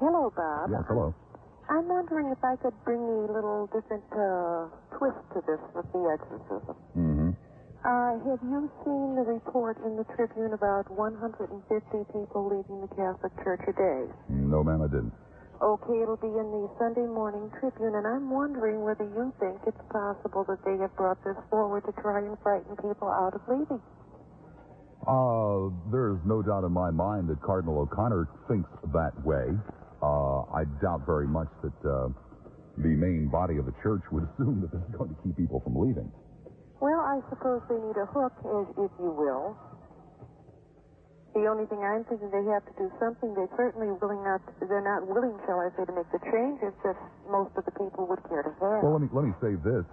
Hello, Bob. Yes, hello. I'm wondering if I could bring a little different twist to this with the exorcism. Mm-hmm. Have you seen the report in the Tribune about 150 people leaving the Catholic Church a day? No, ma'am, I didn't. Okay, it'll be in the Sunday Morning Tribune, and I'm wondering whether you think it's possible that they have brought this forward to try and frighten people out of leaving. There's no doubt in my mind that Cardinal O'Connor thinks that way. I doubt very much that the main body of the church would assume that this is going to keep people from leaving. Well, I suppose they need a hook, if you will. The only thing I'm thinking, they have to do something. They're certainly they're not willing, shall I say, to make the changes that most of the people would care to have. Well, let me say this.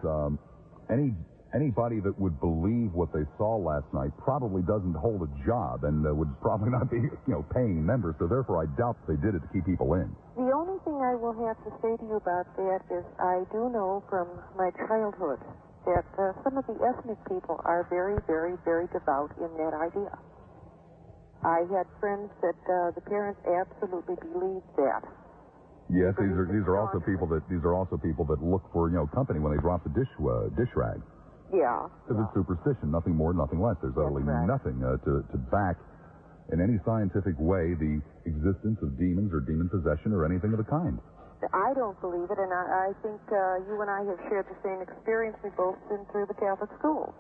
Anybody that would believe what they saw last night probably doesn't hold a job and would probably not be, paying members. So therefore, I doubt they did it to keep people in. The only thing I will have to say to you about that is I do know from my childhood that some of the ethnic people are very, very, very devout in that idea. I had friends that the parents absolutely believed that. Yes, these are also people that look for company when they drop the dish rag. Yeah. Because it's superstition, nothing more, nothing less. There's utterly nothing to back in any scientific way the existence of demons or demon possession or anything of the kind. I don't believe it, and I think you and I have shared the same experience. We've both been through the Catholic schools.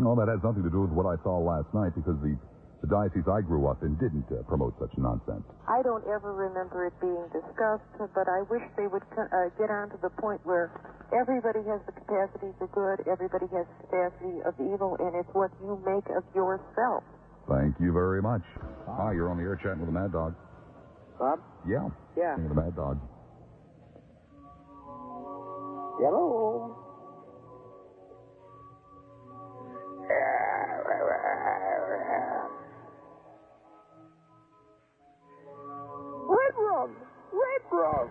No, that has nothing to do with what I saw last night because the diocese I grew up in didn't promote such nonsense. I don't ever remember it being discussed, but I wish they would get on to the point where everybody has the capacity for good, everybody has the capacity of evil, and it's what you make of yourself. Thank you very much. Hi, you're on the air chatting with the Mad Dog. Bob? Yeah. Yeah. With the Mad Dog. Hello. Red rum.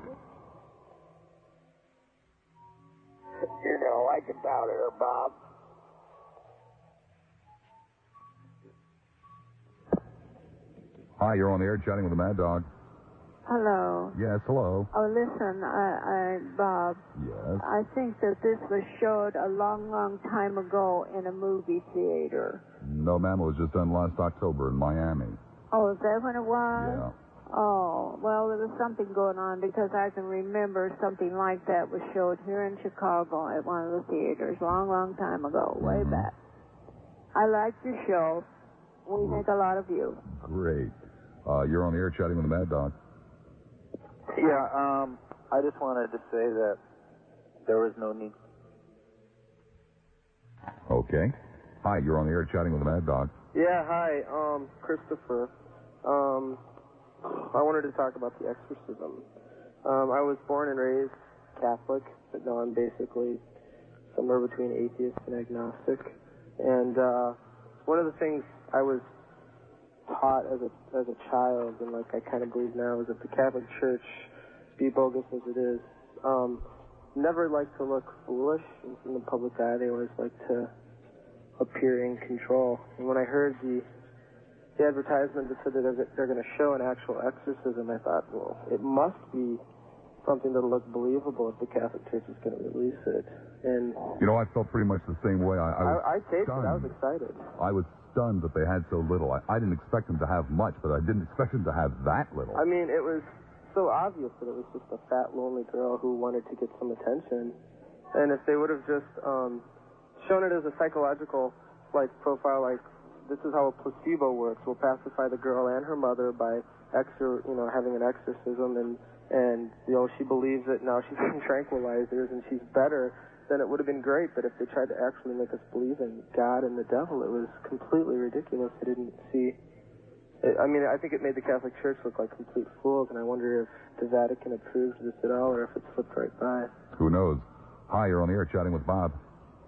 You know, I can down here, Bob. Hi, you're on the air chatting with the Mad Dog. Hello. Yes, hello. Oh, listen, Bob. Yes. I think that this was showed a long, long time ago in a movie theater. No, ma'am, it was just done last October in Miami. Oh, is that when it was? Yeah. Oh, well, there was something going on because I can remember something like that was showed here in Chicago at one of the theaters long, long time ago, way back. I liked your show. We think a lot of you. Great. You're on the air chatting with the Mad Dog. Yeah, I just wanted to say that there was no need. Okay. Hi, you're on the air chatting with the Mad Dog. Yeah, hi, Christopher. I wanted to talk about the exorcism. I was born and raised Catholic, but now I'm basically somewhere between atheist and agnostic. And one of the things I was taught as a child, and like I kind of believe now, is that the Catholic Church, be bogus as it is, never like to look foolish in the public eye. They always like to appear in control. And when I heard the advertisement that said that they're going to show an actual exorcism, I thought, well, it must be something that'll look believable if the Catholic Church is going to release it. And you know, I felt pretty much the same way. I taped it. I was excited. I was stunned that they had so little. I didn't expect them to have much, but I didn't expect them to have that little. I mean, it was so obvious that it was just a fat, lonely girl who wanted to get some attention. And if they would have just shown it as a psychological profile, like, this is how a placebo works. We'll pacify the girl and her mother by having an exorcism, and she believes it now. She's getting tranquilizers and she's better. Then it would have been great. But if they tried to actually make us believe in God and the devil, it was completely ridiculous. I didn't see. I think it made the Catholic Church look like complete fools, and I wonder if the Vatican approved this at all, or if it slipped right by. Who knows? Hi, you're on the air chatting with Bob.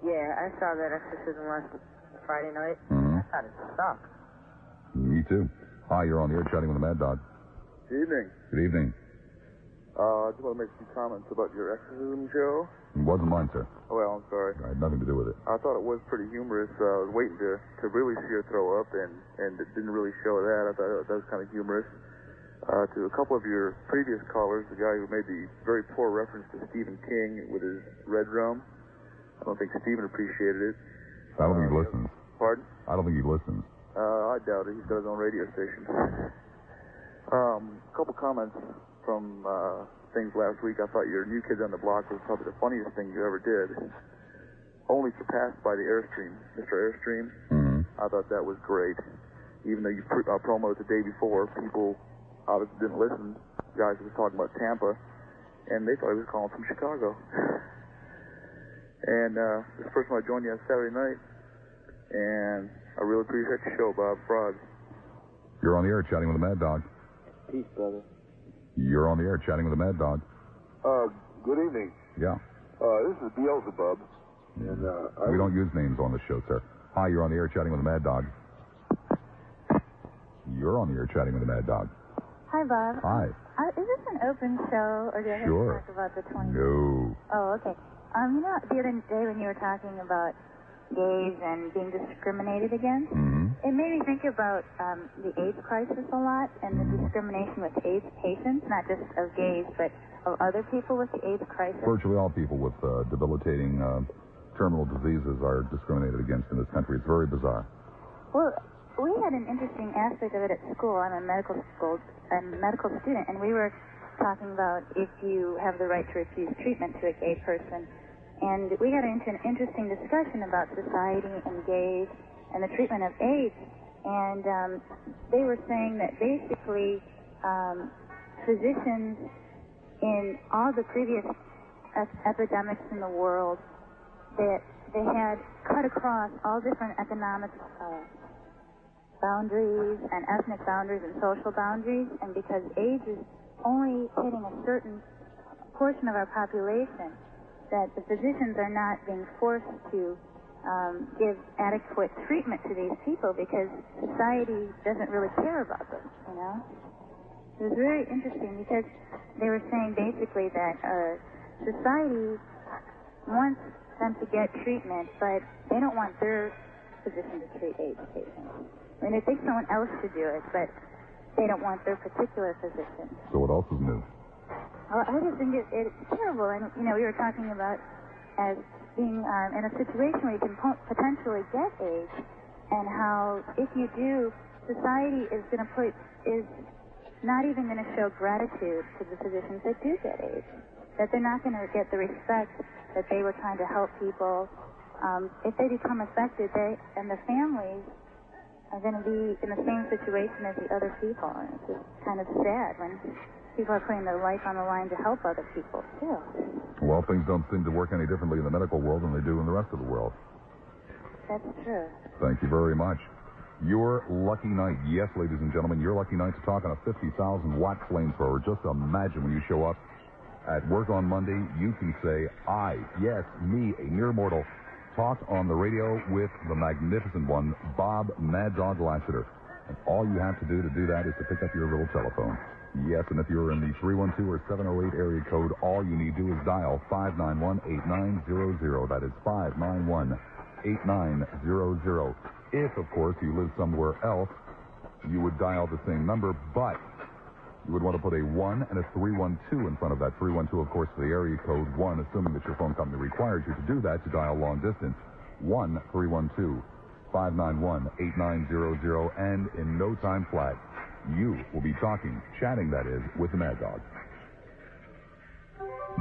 Yeah, I saw that exorcism last Friday night. I thought it sucked. Me too. Hi, you're on the air chatting with the Mad Dog. Good evening. Good evening. I just want to make some comments about your exorcism show. It wasn't mine, sir. Oh, well, I'm sorry. I had nothing to do with it. I thought it was pretty humorous. I was waiting to really see her throw up, and it didn't really show that. I thought that was kind of humorous. To a couple of your previous callers, the guy who made the very poor reference to Stephen King with his red rum, I don't think Stephen appreciated it. I don't think he listens. Pardon? I don't think he listens. I doubt it. He's got his own radio station. A couple comments from things last week. I thought your New Kids on the Block was probably the funniest thing you ever did. Only surpassed by the Airstream, Mr. Airstream. I thought that was great. Even though you promoted the day before, people obviously didn't listen. Guys was talking about Tampa, and they thought he was calling from Chicago. And this person I joined you on Saturday night, and I really appreciate your show, Bob Frog. You're on the air chatting with the Mad Dog. Peace, brother. You're on the air chatting with the Mad Dog. Good evening. Yeah. This is Beelzebub. And we don't use names on the show, sir. Hi, you're on the air chatting with the Mad Dog. You're on the air chatting with the Mad Dog. Hi, Bob. Hi. Is this an open show, or do I have Sure. to talk about the 20? No. Oh, okay. The other day when you were talking about gays and being discriminated against, it made me think about the AIDS crisis a lot and the discrimination with AIDS patients, not just of gays, but of other people with the AIDS crisis. Virtually all people with debilitating terminal diseases are discriminated against in this country. It's very bizarre. Well, we had an interesting aspect of it at school. I'm a medical student, and we were talking about if you have the right to refuse treatment to a gay person. And we got into an interesting discussion about society and gays and the treatment of AIDS. And they were saying that basically physicians in all the previous epidemics in the world, that they had cut across all different economic boundaries and ethnic boundaries and social boundaries. And because AIDS is only hitting a certain portion of our population, that the physicians are not being forced to give adequate treatment to these people because society doesn't really care about them, you know? It was very interesting because they were saying basically that society wants them to get treatment, but they don't want their physician to treat AIDS patients. I mean, they think someone else should do it, but they don't want their particular physician. So what else is new? Well, I just think it's terrible. And, you know, we were talking about as being in a situation where you can potentially get AIDS, and how if you do, society is not even going to show gratitude to the physicians that do get AIDS. That they're not going to get the respect that they were trying to help people. If they become affected, they and the families are going to be in the same situation as the other people. And it's just kind of sad when people are putting their life on the line to help other people, too. Well, things don't seem to work any differently in the medical world than they do in the rest of the world. That's true. Thank you very much. Your lucky night. Yes, ladies and gentlemen, your lucky night to talk on a 50,000-watt flamethrower. Just imagine when you show up at work on Monday, you can say, I, yes, me, a mere mortal, talked on the radio with the magnificent one, Bob Mad Dog Lassiter. And all you have to do that is to pick up your little telephone. Yes, and if you're in the 312 or 708 area code, all you need to do is dial 591-8900. That is 591-8900. If, of course, you live somewhere else, you would dial the same number, but you would want to put a 1 and a 312 in front of that. 312, of course, for the area code 1, assuming that your phone company requires you to do that to dial long distance. 1-312-591-8900, and in no time flat, you will be chatting, that is, with the Mad Dog.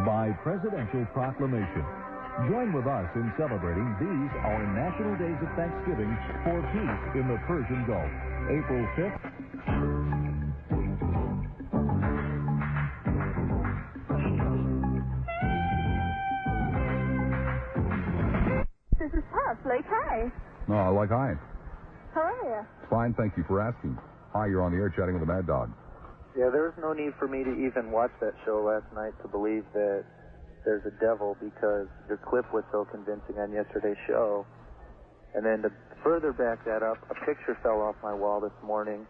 By presidential proclamation. Join with us in celebrating these, our national days of Thanksgiving for peace in the Persian Gulf. April 5th. This is Puff. Like, hi. Oh, like hi. How are you? Fine, thank you for asking. Hi, you're on the air chatting with the Mad Dog. Yeah, there was no need for me to even watch that show last night to believe that there's a devil, because the clip was so convincing on yesterday's show. And then to further back that up, a picture fell off my wall this morning,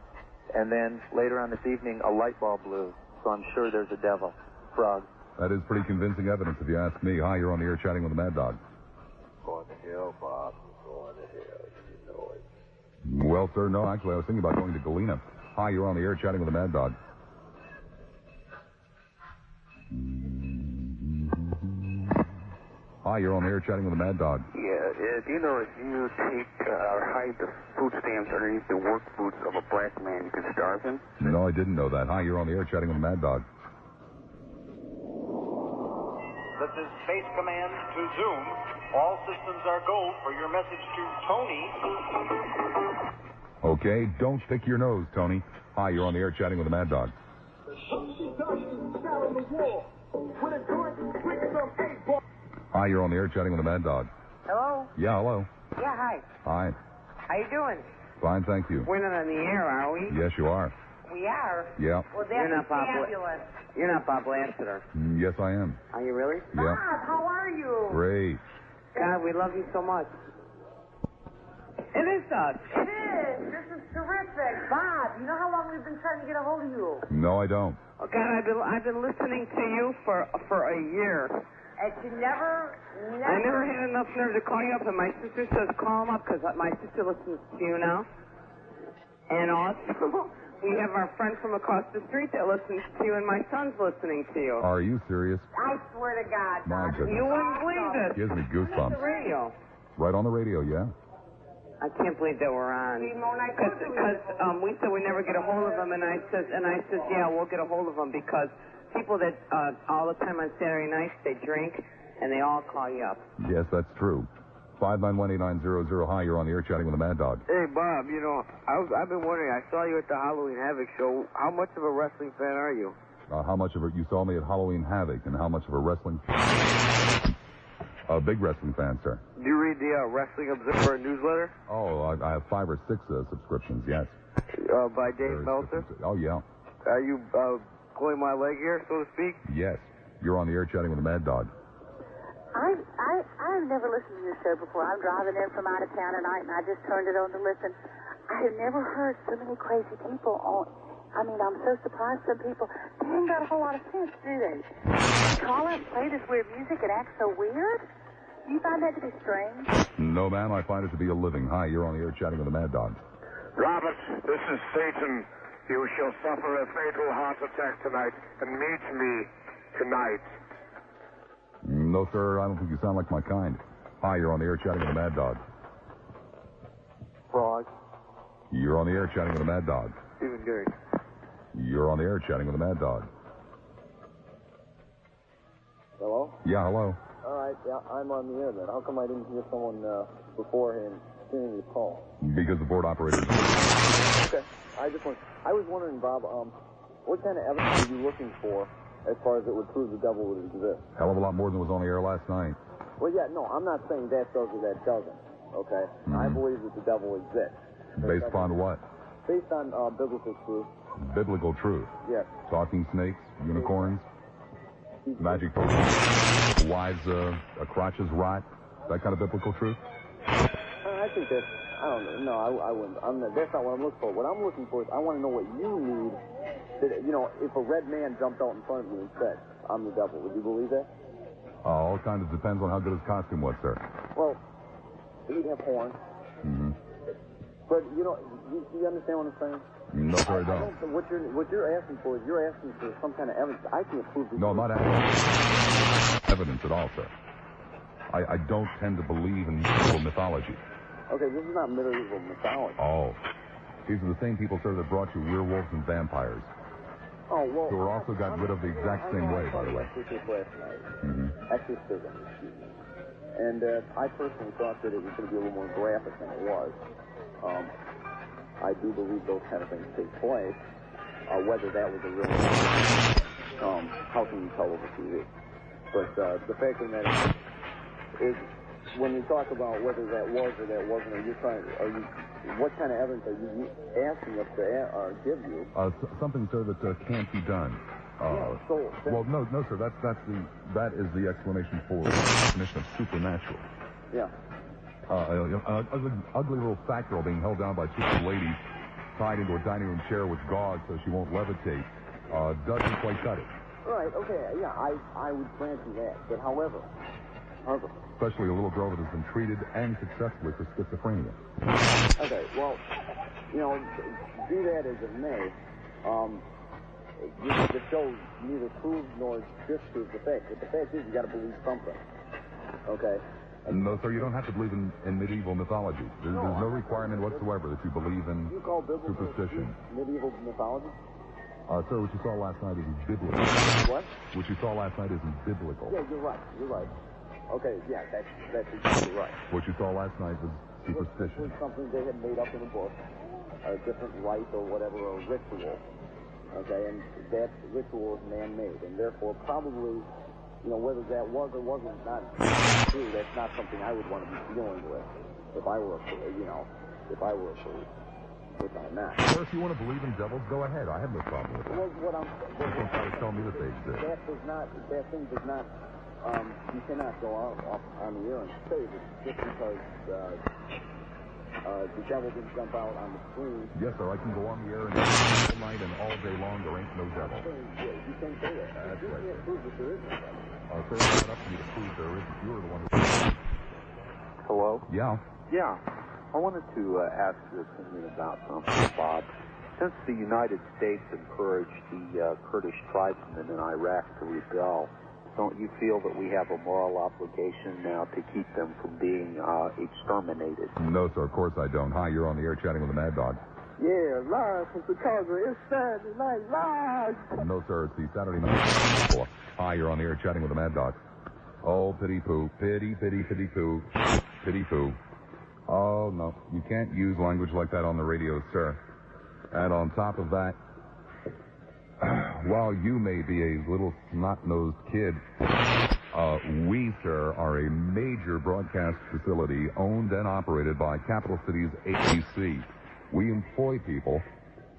and then later on this evening, a light bulb blew. So I'm sure there's a devil. Frog. That is pretty convincing evidence, if you ask me. Hi, you're on the air chatting with the Mad Dog. Going to hell, Bob. Going to hell. You know it. Well, sir, no, actually, I was thinking about going to Galena. Hi, you're on the air chatting with the Mad Dog. Hi, you're on the air chatting with the Mad Dog. Yeah, do you know if you take or hide the food stamps underneath the work boots of a black man, you can starve him? No, I didn't know that. Hi, you're on the air chatting with the Mad Dog. This is Space Command to Zoom. All systems are go for your message to Tony. Okay, don't stick your nose, Tony. Hi, you're on the air chatting with the Mad Dog. Hi, you're on the air chatting with the Mad Dog. Hello? Yeah, hello. Yeah, hi. Hi. How you doing? Fine, thank you. We're not on the air, are we? Yes, you are. We are? Yeah. Well, that's fabulous. You're not Bob Lassiter. Yes, I am. Are you really? Yeah. Bob, how are you? Great. God, we love you so much. It is us. It is. This is terrific. Bob, you know how long we've been trying to get a hold of you? No, I don't. Oh, God, I've been listening to you for a year. And you never... I never had enough nerve to call you up, and my sister says call him up, because my sister listens to you now. And also, we have our friend from across the street that listens to you, and my son's listening to you. Are you serious? I swear to God, My Bob. goodness. You wouldn't believe it. Gives me goosebumps. The radio. Right on the radio, yeah? I can't believe that we're on. Because we said we never get a hold of them, and I said, yeah, we'll get a hold of them, because people that all the time on Saturday nights, they drink, and they all call you up. Yes, that's true. 591-8900. Hi, you're on the air chatting with the Mad Dog. Hey, Bob, you know, I've been wondering, I saw you at the Halloween Havoc show. How much of a wrestling fan are you? How much of it? You saw me at Halloween Havoc, and how much of a wrestling... A big wrestling fan, sir. Do you read the Wrestling Observer newsletter? Oh, I have 5 or 6 subscriptions, yes. By Dave Meltzer? Oh, yeah. Are you pulling my leg here, so to speak? Yes. You're on the air chatting with the Mad Dog. I've never listened to your show before. I'm driving in from out of town tonight, and I just turned it on to listen. I have never heard so many crazy people on. I mean, I'm so surprised some people, they ain't got a whole lot of sense, do they? Call up, play this weird music, and act so weird? Do you find that to be strange? No, ma'am, I find it to be a living. Hi, you're on the air chatting with the Mad Dog. Robert, this is Satan. You shall suffer a fatal heart attack tonight and meet me tonight. No, sir, I don't think you sound like my kind. Hi, you're on the air chatting with the Mad Dog. Frog. You're on the air chatting with the Mad Dog. Stephen Gary. You're on the air chatting with the Mad Dog. Hello? Yeah, hello. All right, yeah, I'm on the air then. How come I didn't hear someone beforehand singing the call? Because the board operators... Okay, I was wondering, Bob, what kind of evidence are you looking for as far as it would prove the devil would exist? Hell of a lot more than was on the air last night. Well, yeah, no, I'm not saying that does or that doesn't, okay? I believe that the devil exists. Based upon what? Based on biblical truth. Biblical truth? Yes. Talking snakes, unicorns, magic potions, wives, a crotch's rot, that kind of biblical truth? I think that's, I don't know, no, I wouldn't. That's not what I'm looking for. What I'm looking for is I want to know what you need. That, you know, if a red man jumped out in front of you and said, I'm the devil, would you believe that? All kind of depends on how good his costume was, sir. Well, he'd have horns. Mm-hmm. But, you know, you understand what I'm saying? No, sir, I don't. What you're asking for is you're asking for some kind of evidence. I can't prove this. No, not evidence at all, sir. I don't tend to believe in medieval mythology. Okay, this is not medieval mythology. Oh. These are the same people, sir, that brought you werewolves and vampires. Oh, well... Who were also got rid of the exact same way, by the way. Exorcism, excuse me. And I personally thought that it was going to be a little more graphic than it was. I do believe those kind of things take place. Whether that was a real... how can you tell over TV? But the fact of the matter is, when you talk about whether that was or that wasn't, what kind of evidence are you asking us to give you? Something, sir, that can't be done. Well, no, sir. That is the explanation for the definition of supernatural. Yeah. An ugly little fat girl being held down by two ladies, tied into a dining room chair with gauze so she won't levitate, doesn't quite cut it. Right. Okay. Yeah. I would grant you that. But however. Especially a little girl that has been treated and successfully for schizophrenia. Okay, well, you know, do that as it may. The show neither proves nor disproves the fact. But the fact is, you got to believe something. Okay. No, sir, you don't have to believe in medieval mythology. There's no requirement whatsoever that you believe in superstition. Medieval mythology? Sir, what you saw last night isn't biblical. What? What you saw last night isn't biblical. Yeah, you're right. You're right. Okay, yeah, that's exactly right. What you saw last night was superstition. It was something they had made up in a book, a different rite or whatever, or ritual. Okay, and that ritual is man-made, and therefore probably, you know, whether that was or wasn't not true, that's not something I would want to be dealing with if I were a priest, which I'm not. Or if you want to believe in devils, go ahead. I have no problem with that. Well, don't try to tell me that they exist. That thing does not. You cannot go off on the air and say that just because the devil didn't jump out on the screen. Yes, sir. I can go on the air and all night and all day long. There ain't no devil. You can't say that. That's right. You can't prove that there is no devil. Sir, it's not up to me to prove there isn't. You're the one who... Hello? Yeah. Yeah. I wanted to ask your opinion about something, Bob. Since the United States encouraged the Kurdish tribesmen in Iraq to rebel, don't you feel that we have a moral obligation now to keep them from being exterminated? No, sir, of course I don't. Hi, you're on the air chatting with the Mad Dog. Yeah, live from Chicago. It's Saturday night live. No, sir, it's the Saturday night. Hi, you're on the air chatting with the Mad Dog. Oh, pity poo. Pity, pity, pity poo. Pity poo. Oh, no, you can't use language like that on the radio, sir. And on top of that, while you may be a little snot-nosed kid, we, sir, are a major broadcast facility owned and operated by Capital Cities ABC. We employ people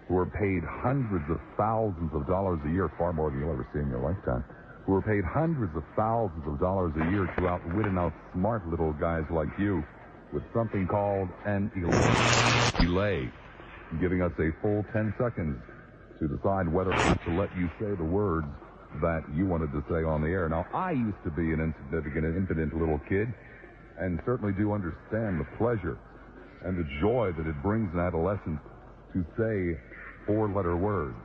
who are paid hundreds of thousands of dollars a year, far more than you'll ever see in your lifetime, who are paid hundreds of thousands of dollars a year to outwit and outsmart little guys like you with something called an delay, giving us a full 10 seconds to decide whether or not to let you say the words that you wanted to say on the air. Now, I used to be an insignificant, impotent little kid, and certainly do understand the pleasure and the joy that it brings an adolescent to say 4-letter words.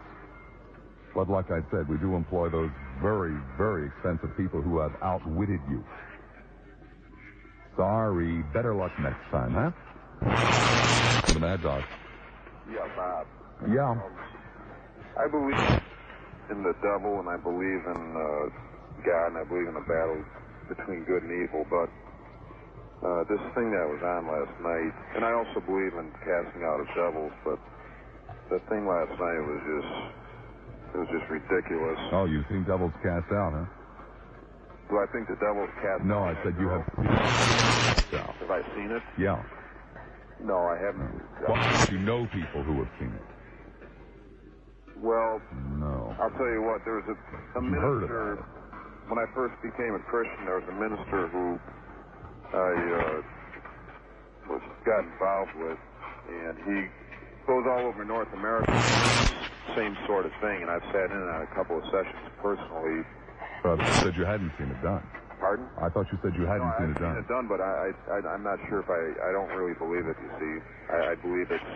But like I said, we do employ those very, very expensive people who have outwitted you. Sorry. Better luck next time, huh? The Mad Dog. Yeah, Bob. Yeah. I believe in the devil, and I believe in God, and I believe in the battle between good and evil, but this thing that was on last night, and I also believe in casting out of devils, but the thing last night was just ridiculous. Oh, you've seen devils cast out, huh? Do I think the devil's cast out? No, I said you have seen it. Have I seen it? Yeah. No, I haven't. Well, you know people who have seen it. Well, no. I'll tell you what, there was a minister, when I first became a Christian, there was a minister who I got involved with, and he goes all over North America, same sort of thing, and I've sat in on a couple of sessions personally. You said you hadn't seen it done. Pardon? I thought you said you hadn't seen it done. I've seen it done, but I'm not sure if I don't really believe it, you see. I believe it's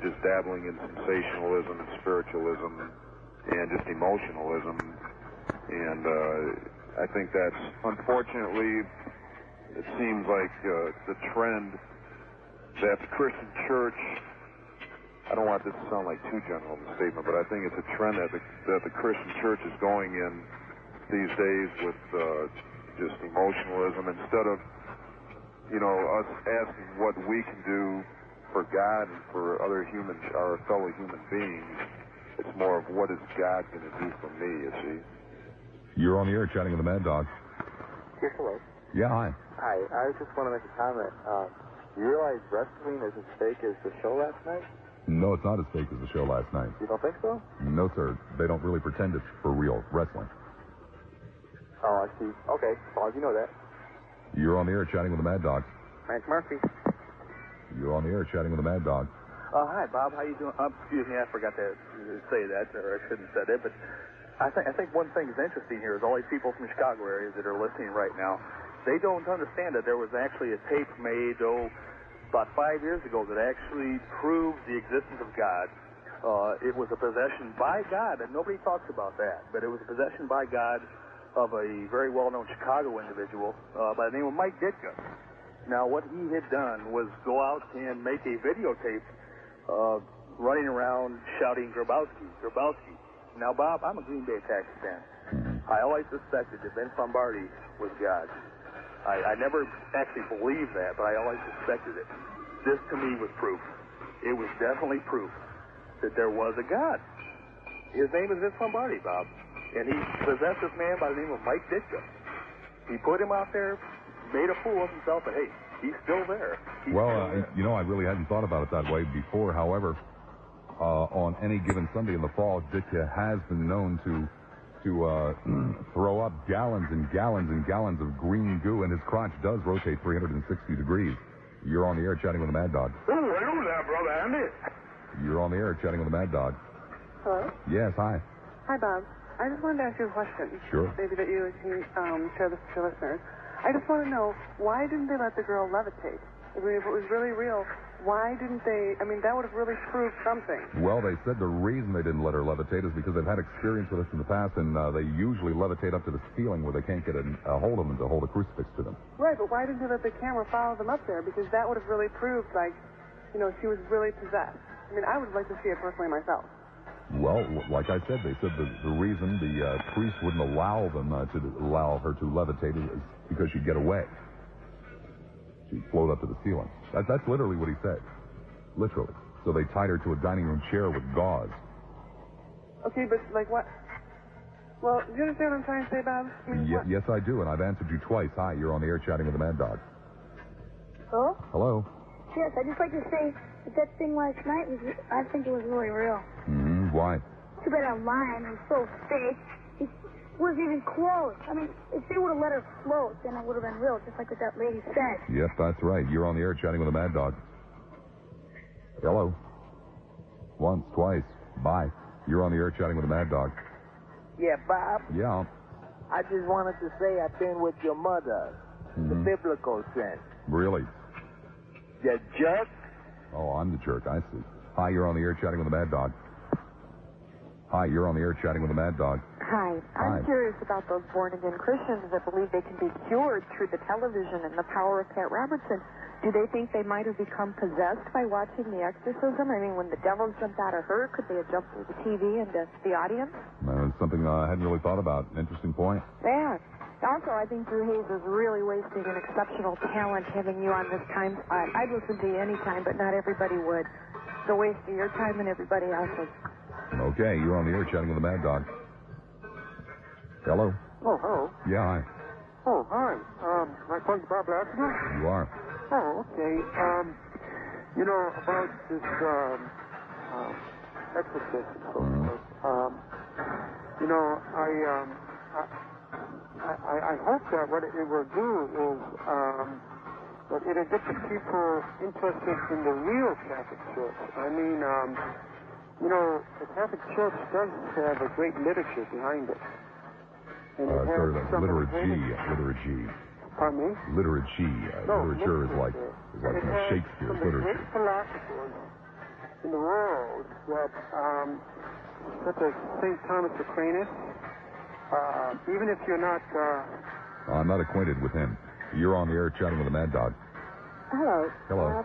just dabbling in sensationalism and spiritualism and just emotionalism. And I think that's, unfortunately, it seems like the trend that the Christian church, I don't want this to sound like too general of a statement, but I think it's a trend that the Christian church is going in these days with just emotionalism instead of, us asking what we can do for God and for other humans, our fellow human beings. It's more of what is God going to do for me, you see. You're on the air chatting with the Mad Dog. Yes, hello. Yeah, hi. Hi, I just want to make a comment. You realize wrestling is as fake as the show last night? No, it's not as fake as the show last night. You don't think so? No, sir. They don't really pretend it's for real wrestling. Oh, I see. Okay, as long as you know that. You're on the air chatting with the Mad Dog. Frank Murphy. You're on the air chatting with the Mad Dog. Hi, Bob. How you doing? Excuse me, I forgot to say that, or I shouldn't have said it, but I think one thing that's interesting here is all these people from the Chicago area that are listening right now, they don't understand that there was actually a tape made, about 5 years ago that actually proved the existence of God. It was a possession by God, and nobody talks about that, but it was a possession by God of a very well-known Chicago individual by the name of Mike Ditka. Now, what he had done was go out and make a videotape running around shouting, Grabowski, Grabowski. Now, Bob, I'm a Green Bay Packers fan. I always suspected that Vince Lombardi was God. I never actually believed that, but I always suspected it. This, to me, was proof. It was definitely proof that there was a God. His name is Vince Lombardi, Bob. And he possessed this man by the name of Mike Ditka. He put him out there, made a fool of himself, but hey, he's still there. I really hadn't thought about it that way before. However, on any given Sunday in the fall, Ditka has been known to throw up gallons and gallons and gallons of green goo, and his crotch does rotate 360 degrees. You're on the air chatting with the Mad Dog. Oh, hello there, Brother Andy. You're on the air chatting with the Mad Dog. Hello? Yes, hi. Hi, Bob. I just wanted to ask you a question. Sure. Maybe that you can share this with your listeners. I just want to know, why didn't they let the girl levitate? I mean, if it was really real, why didn't they? I mean, that would have really proved something. Well, they said the reason they didn't let her levitate is because they've had experience with this in the past, and they usually levitate up to the ceiling where they can't get a hold of them to hold a crucifix to them. Right, but why didn't they let the camera follow them up there? Because that would have really proved, she was really possessed. I mean, I would like to see it personally myself. Well, like I said, they said the reason the priest wouldn't allow them to allow her to levitate is because she'd get away. She'd float up to the ceiling. That's literally what he said. Literally. So they tied her to a dining room chair with gauze. Okay, but what? Well, do you understand what I'm trying to say, Bob? I mean, yes, I do, and I've answered you twice. Hi, you're on the air chatting with the Mad Dog. Hello? Hello? Yes, I'd just like to say that thing last night I think it was really real. Mm-hmm. Why? Too bad online. It was so fake. It wasn't even close. I mean, if they would have let her float, then it would have been real, just like what that lady said. Yep, that's right. You're on the air chatting with the Mad Dog. Hello? Once, twice. Bye. You're on the air chatting with the Mad Dog. Yeah, Bob? Yeah. I just wanted to say I've been with your mother, the biblical sense. Really? You jerk? Oh, I'm the jerk. I see. Hi, you're on the air chatting with the Mad Dog. Hi, you're on the air chatting with the Mad Dog. Hi. I'm curious about those born-again Christians that believe they can be cured through the television and the power of Pat Robertson. Do they think they might have become possessed by watching the exorcism? I mean, when the devils jumped out of her, could they have jumped through the TV into the audience? It's something I hadn't really thought about. Interesting point. Yeah. Also, I think Drew Hayes is really wasting an exceptional talent having you on this time slot. I'd listen to you any time, but not everybody would. It's a waste of your time and everybody else's. Okay, you're on the air chatting with the Mad Dog. Hello? Oh, hello. Yeah, hi. Oh, hi. Am I calling Bob Lassiter? You are. Oh, okay. You know, about this, exorcism. You know, I hope that what it will do is, that it'll get the people interested in the real Catholic Church. I mean, you know, the Catholic Church does have a great literature behind it. And it has some liturgy. Pardon me? Liturgy. Literature is like Shakespeare's literature. Great philosophers in the world that, such as St. Thomas Aquinas, even if you're not... I'm not acquainted with him. You're on the air chatting with the Mad Dog. Hello. Hello.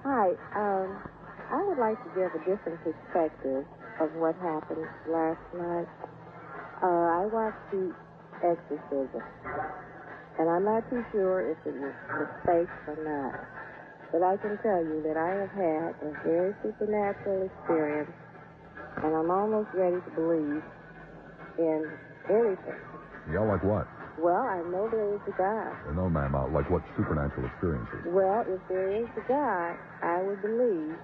Hi. I would like to give a different perspective of what happened last night. I watched the exorcism, and I'm not too sure if it was mistake or not. But I can tell you that I have had a very supernatural experience, and I'm almost ready to believe in anything. Yeah, like what? Well, I know there is a God. No, ma'am. Like what supernatural experiences? Well, if there is a God, I would believe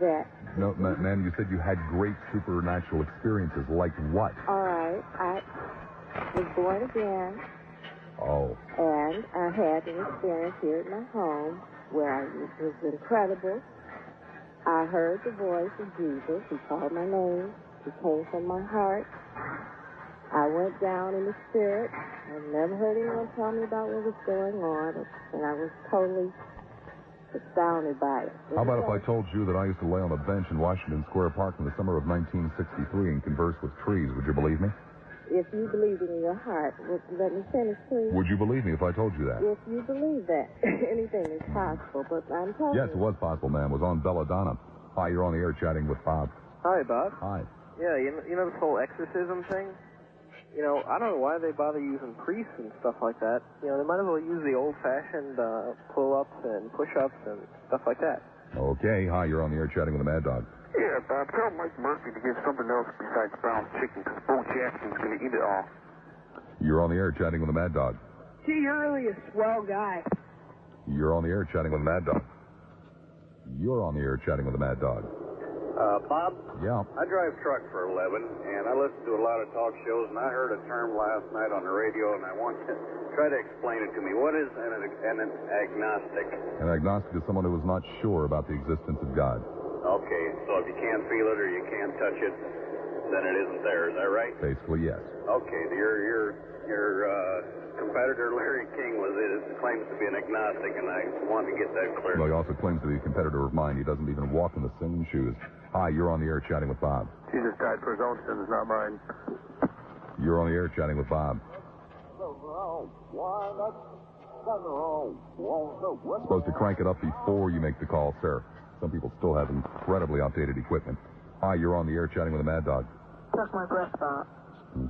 that... No, ma'am, you said you had great supernatural experiences. Like what? All right. I was born again. Oh. And I had an experience here at my home where it was incredible. I heard the voice of Jesus. He called my name. He came from my heart. I went down in the spirit. I've never heard anyone tell me about what was going on, and I was totally astounded by it. How about if I told you that I used to lay on a bench in Washington Square Park in the summer of 1963 and converse with trees? Would you believe me? If you believe in your heart, let me finish, please. Would you believe me if I told you that? If you believe that, anything is possible, but I'm telling you. Yes, it was possible, ma'am. It was on Belladonna. Hi, you're on the air chatting with Bob. Hi, Bob. Hi. Yeah, you know this whole exorcism thing? You know, I don't know why they bother using priests and stuff like that. You know, they might as well use the old-fashioned pull-ups and push-ups and stuff like that. Okay. Hi, you're on the air chatting with the Mad Dog. Yeah, Bob, tell Mike Murphy to get something else besides brown chicken, because Bo Jackson's going to eat it all. You're on the air chatting with the Mad Dog. Gee, you're really a swell guy. You're on the air chatting with the Mad Dog. You're on the air chatting with the Mad Dog. Bob? Yeah. I drive truck for a living, and I listen to a lot of talk shows, and I heard a term last night on the radio, and I want you to try to explain it to me. What is an agnostic? An agnostic is someone who is not sure about the existence of God. Okay, so if you can't feel it or you can't touch it, then it isn't there. Is that right? Basically, yes. Okay, your competitor Larry King claims to be an agnostic, and I want to get that clear. Well, he also claims to be a competitor of mine. He doesn't even walk in the same shoes. Hi, you're on the air chatting with Bob. Jesus died for his own sins, not mine. You're on the air chatting with Bob. Supposed to crank it up before you make the call, sir. Some people still have incredibly outdated equipment. Hi, you're on the air chatting with the Mad Dog. Suck my breath, Bob.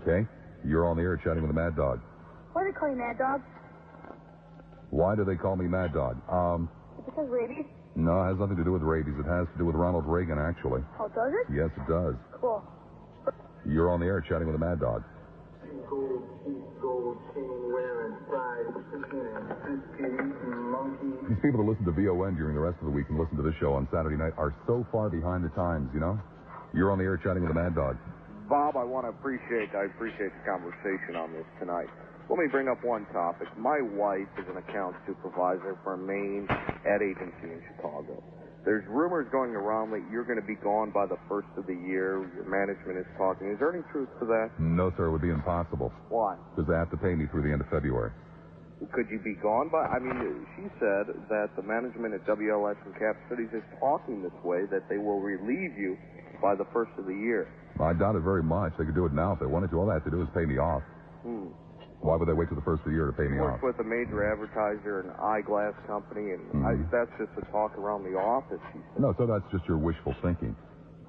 Okay. You're on the air chatting with the Mad Dog. Why do they call you Mad Dog? Why do they call me Mad Dog? Because rabies? No, it has nothing to do with rabies. It has to do with Ronald Reagan, actually. Oh, does it? Yes, it does. Cool. You're on the air chatting with the Mad Dog. These people that listen to VON during the rest of the week and listen to this show on Saturday night are so far behind the times, you know? You're on the air chatting with the Mad Dog. Bob, I appreciate the conversation on this tonight. Let me bring up one topic. My wife is an account supervisor for a Maine ad agency in Chicago. There's rumors going around that you're going to be gone by the first of the year. Your management is talking. Is there any truth to that? No, sir. It would be impossible. Why? Because they have to pay me through the end of February. Could you be gone by? I mean, she said that the management at WLS and Cap Cities is talking this way, that they will relieve you by the first of the year. I doubt it very much. They could do it now if they wanted to. All they have to do is pay me off. Why would they wait till the first of the year to pay me off? Work with a major advertiser, an eyeglass company, and that's just a talk around the office, she said. No, so that's just your wishful thinking.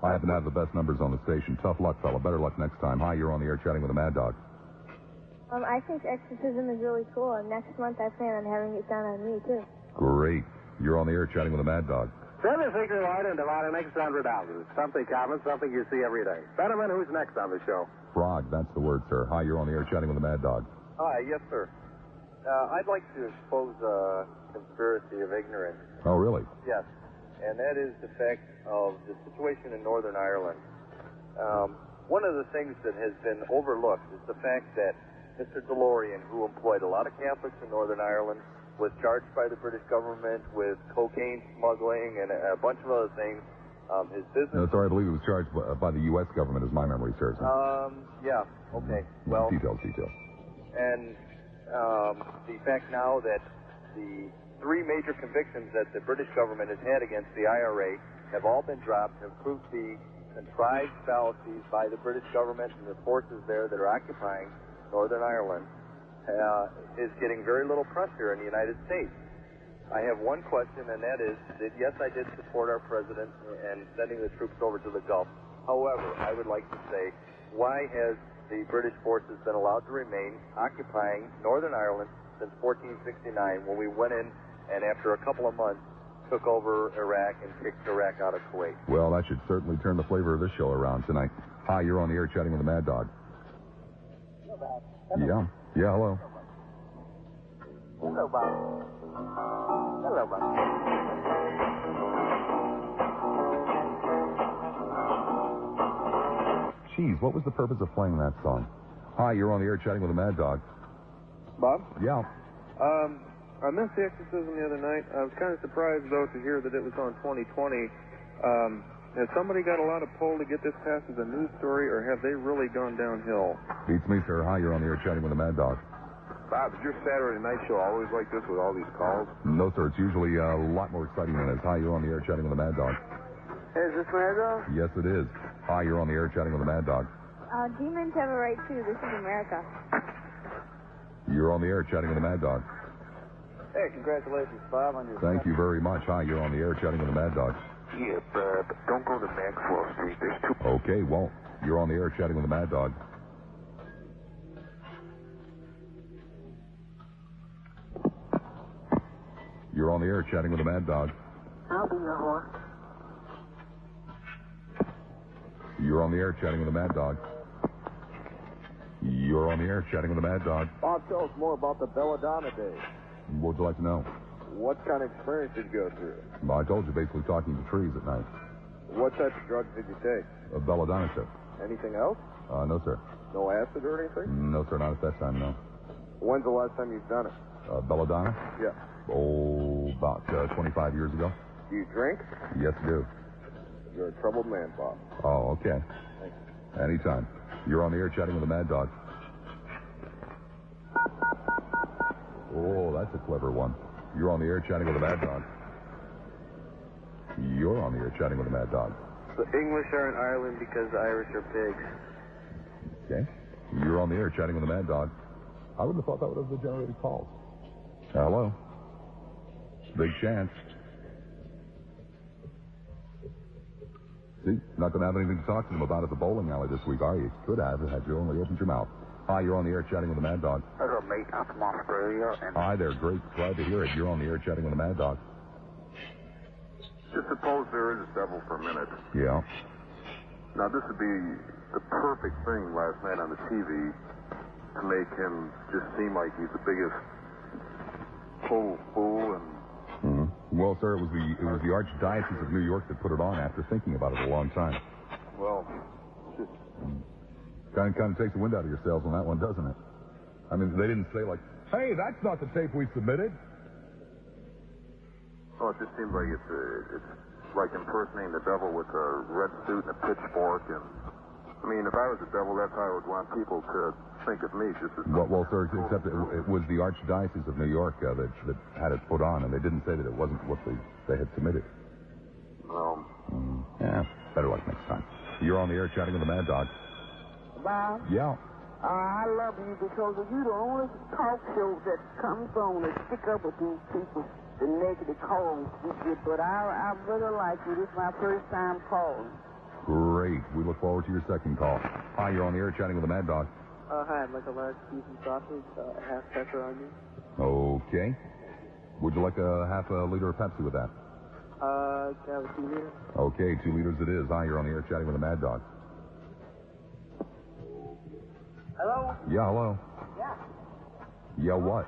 I happen to have the best numbers on the station. Tough luck, fella. Better luck next time. Hi, you're on the air chatting with the Mad Dog. I think exorcism is really cool, and next month I plan on having it done on me, too. Great. You're on the air chatting with the Mad Dog. 7 figure line and divided next 100,000. Something common, something you see every day. Fetterman, who's next on the show? Frog, that's the word, sir. Hi, you're on the air chatting with the Mad Dog. Hi, yes, sir. I'd like to expose a conspiracy of ignorance. Oh, really? Yes, and that is the fact of the situation in Northern Ireland. One of the things that has been overlooked is the fact that Mr. DeLorean, who employed a lot of Catholics in Northern Ireland, was charged by the British government with cocaine smuggling and a bunch of other things. His business... No, sorry, I believe it was charged by the U.S. government, as my memory serves me. Yeah, okay. Well... Details. And the fact now that the 3 major convictions that the British government has had against the IRA have all been dropped, have proved to be contrived fallacies by the British government and the forces there that are occupying Northern Ireland, is getting very little press here in the United States. I have one question, and that is that, yes, I did support our president and sending the troops over to the Gulf. However, I would like to say, why has the British forces been allowed to remain occupying Northern Ireland since 1469, when we went in and after a couple of months took over Iraq and kicked Iraq out of Kuwait? Well, that should certainly turn the flavor of this show around tonight. Hi, you're on the air chatting with the Mad Dog. Hello. Yeah, hello. Hello, Bob. Hello, Bob. Geez, what was the purpose of playing that song? Hi, you're on the air chatting with the Mad Dog. Bob? Yeah. I missed the exorcism the other night. I was kind of surprised, though, to hear that it was on 2020. Has somebody got a lot of pull to get this passed as a news story, or have they really gone downhill? Beats me, sir. Hi, you're on the air chatting with the Mad Dog. Bob, is your Saturday night show always like this with all these calls? No, sir. It's usually a lot more exciting than this. Hi, you're on the air chatting with the Mad Dog. Hey, is this Mad Dog? Yes, it is. Hi, you're on the air chatting with the Mad Dog. Demons have a right, too. This is America. You're on the air chatting with the Mad Dog. Hey, congratulations, Bob, on your... Thank you very much. Hi, you're on the air chatting with the Mad Dog. Yeah, but don't go to Maxwell Street. There's too... Okay, won't. You're on the air chatting with the Mad Dog. You're on the air chatting with the Mad Dog. I'll be your horse. You're on the air chatting with the Mad Dog. You're on the air chatting with the Mad Dog. Bob, tell us more about the Belladonna days. What would you like to know? What kind of experience did you go through? Well, I told you, basically talking to trees at night. What type of drugs did you take? A belladonna tip. Anything else? No, sir. No acid or anything? No, sir, not at that time, no. When's the last time you've done it? Belladonna? Yeah. Oh, about 25 years ago. Do you drink? Yes, I do. You're a troubled man, Bob. Oh, okay. Thanks. Anytime. You're on the air chatting with the Mad Dog. Oh, that's a clever one. You're on the air chatting with the Mad Dog. You're on the air chatting with the Mad Dog. The English are in Ireland because the Irish are pigs. Okay. You're on the air chatting with the Mad Dog. I wouldn't have thought that would have generated calls. Hello. Big chance. See, not going to have anything to talk to them about at the bowling alley this week, are you? Could have, had you only opened your mouth. Hi, you're on the air chatting with the Mad Dog. Hello, mate. I'm from Australia. And... Hi there, great. Glad to hear it. You're on the air chatting with the Mad Dog. Just suppose there is a devil for a minute. Yeah. Now, this would be the perfect thing last night on the TV to make him just seem like he's the biggest total fool and... Well, sir, it was the Archdiocese of New York that put it on after thinking about it a long time. Well, just... Kind of takes the wind out of your sails on that one, doesn't it? I mean, they didn't say like, hey, that's not the tape we submitted. Oh, it just seems like it's like impersonating the devil with a red suit and a pitchfork and I mean, if I was a devil, that's how I would want people to think of me, just as... Well, sir, except it was the Archdiocese of New York that had it put on, and they didn't say that it wasn't what they had submitted. Yeah, better luck next time. You're on the air chatting with the Mad Dog. Bob? Yeah. I love you because you're the only talk show that comes on to stick up with these people, the negative calls you get. But I really like you. This is my first time calling. Great. We look forward to your second call. Hi, you're on the air chatting with the Mad Dog. Hi, I'd like a large cheese and sausage, half pepperoni. Okay. Would you like a half a liter of Pepsi with that? Can I have a 2 liter? Okay, 2 liters it is. Hi, you're on the air chatting with the Mad Dog. Hello? Yeah, hello. Yeah. Yeah, what?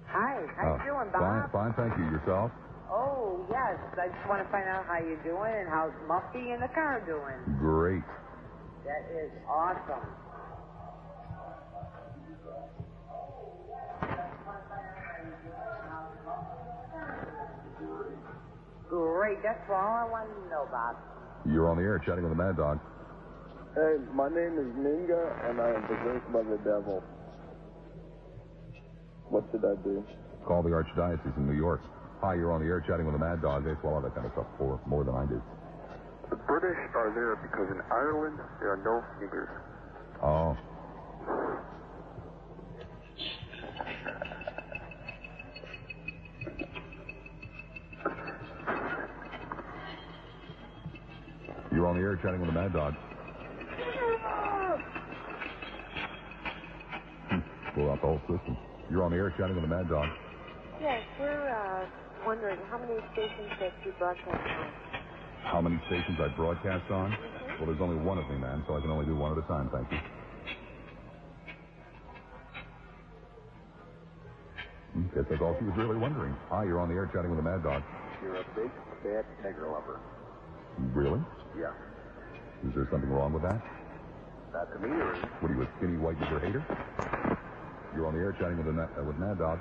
Hi, how you doing, Bob? Fine, thank you. Yourself? Oh, yes. I just want to find out how you're doing and how's Muffy in the car doing. Great. That is awesome. Great. That's all I wanted to know, Bob. You're on the air chatting with the Mad Dog. Hey, my name is Minga, and I am possessed by the devil. What should I do? Call the Archdiocese in New York. Hi, you're on the air chatting with the Mad Dog. They swallow that kind of stuff for more than I do. The British are there because in Ireland there are no niggers. Oh. You're on the air chatting with the Mad Dog. Pull out the whole system. You're on the air chatting with the Mad Dog. Yes, we're wondering how many stations that you broadcast on. How many stations I broadcast on? Well, there's only one of me, man, so I can only do one at a time, thank you. Guess that's all she was really wondering. Hi, you're on the air chatting with the Mad Dog. You're a big, bad nigger lover. Really? Yeah. Is there something wrong with that? Not to me, or is it? What are you, a skinny white nigger hater? You're on the air chatting with Mad Dog.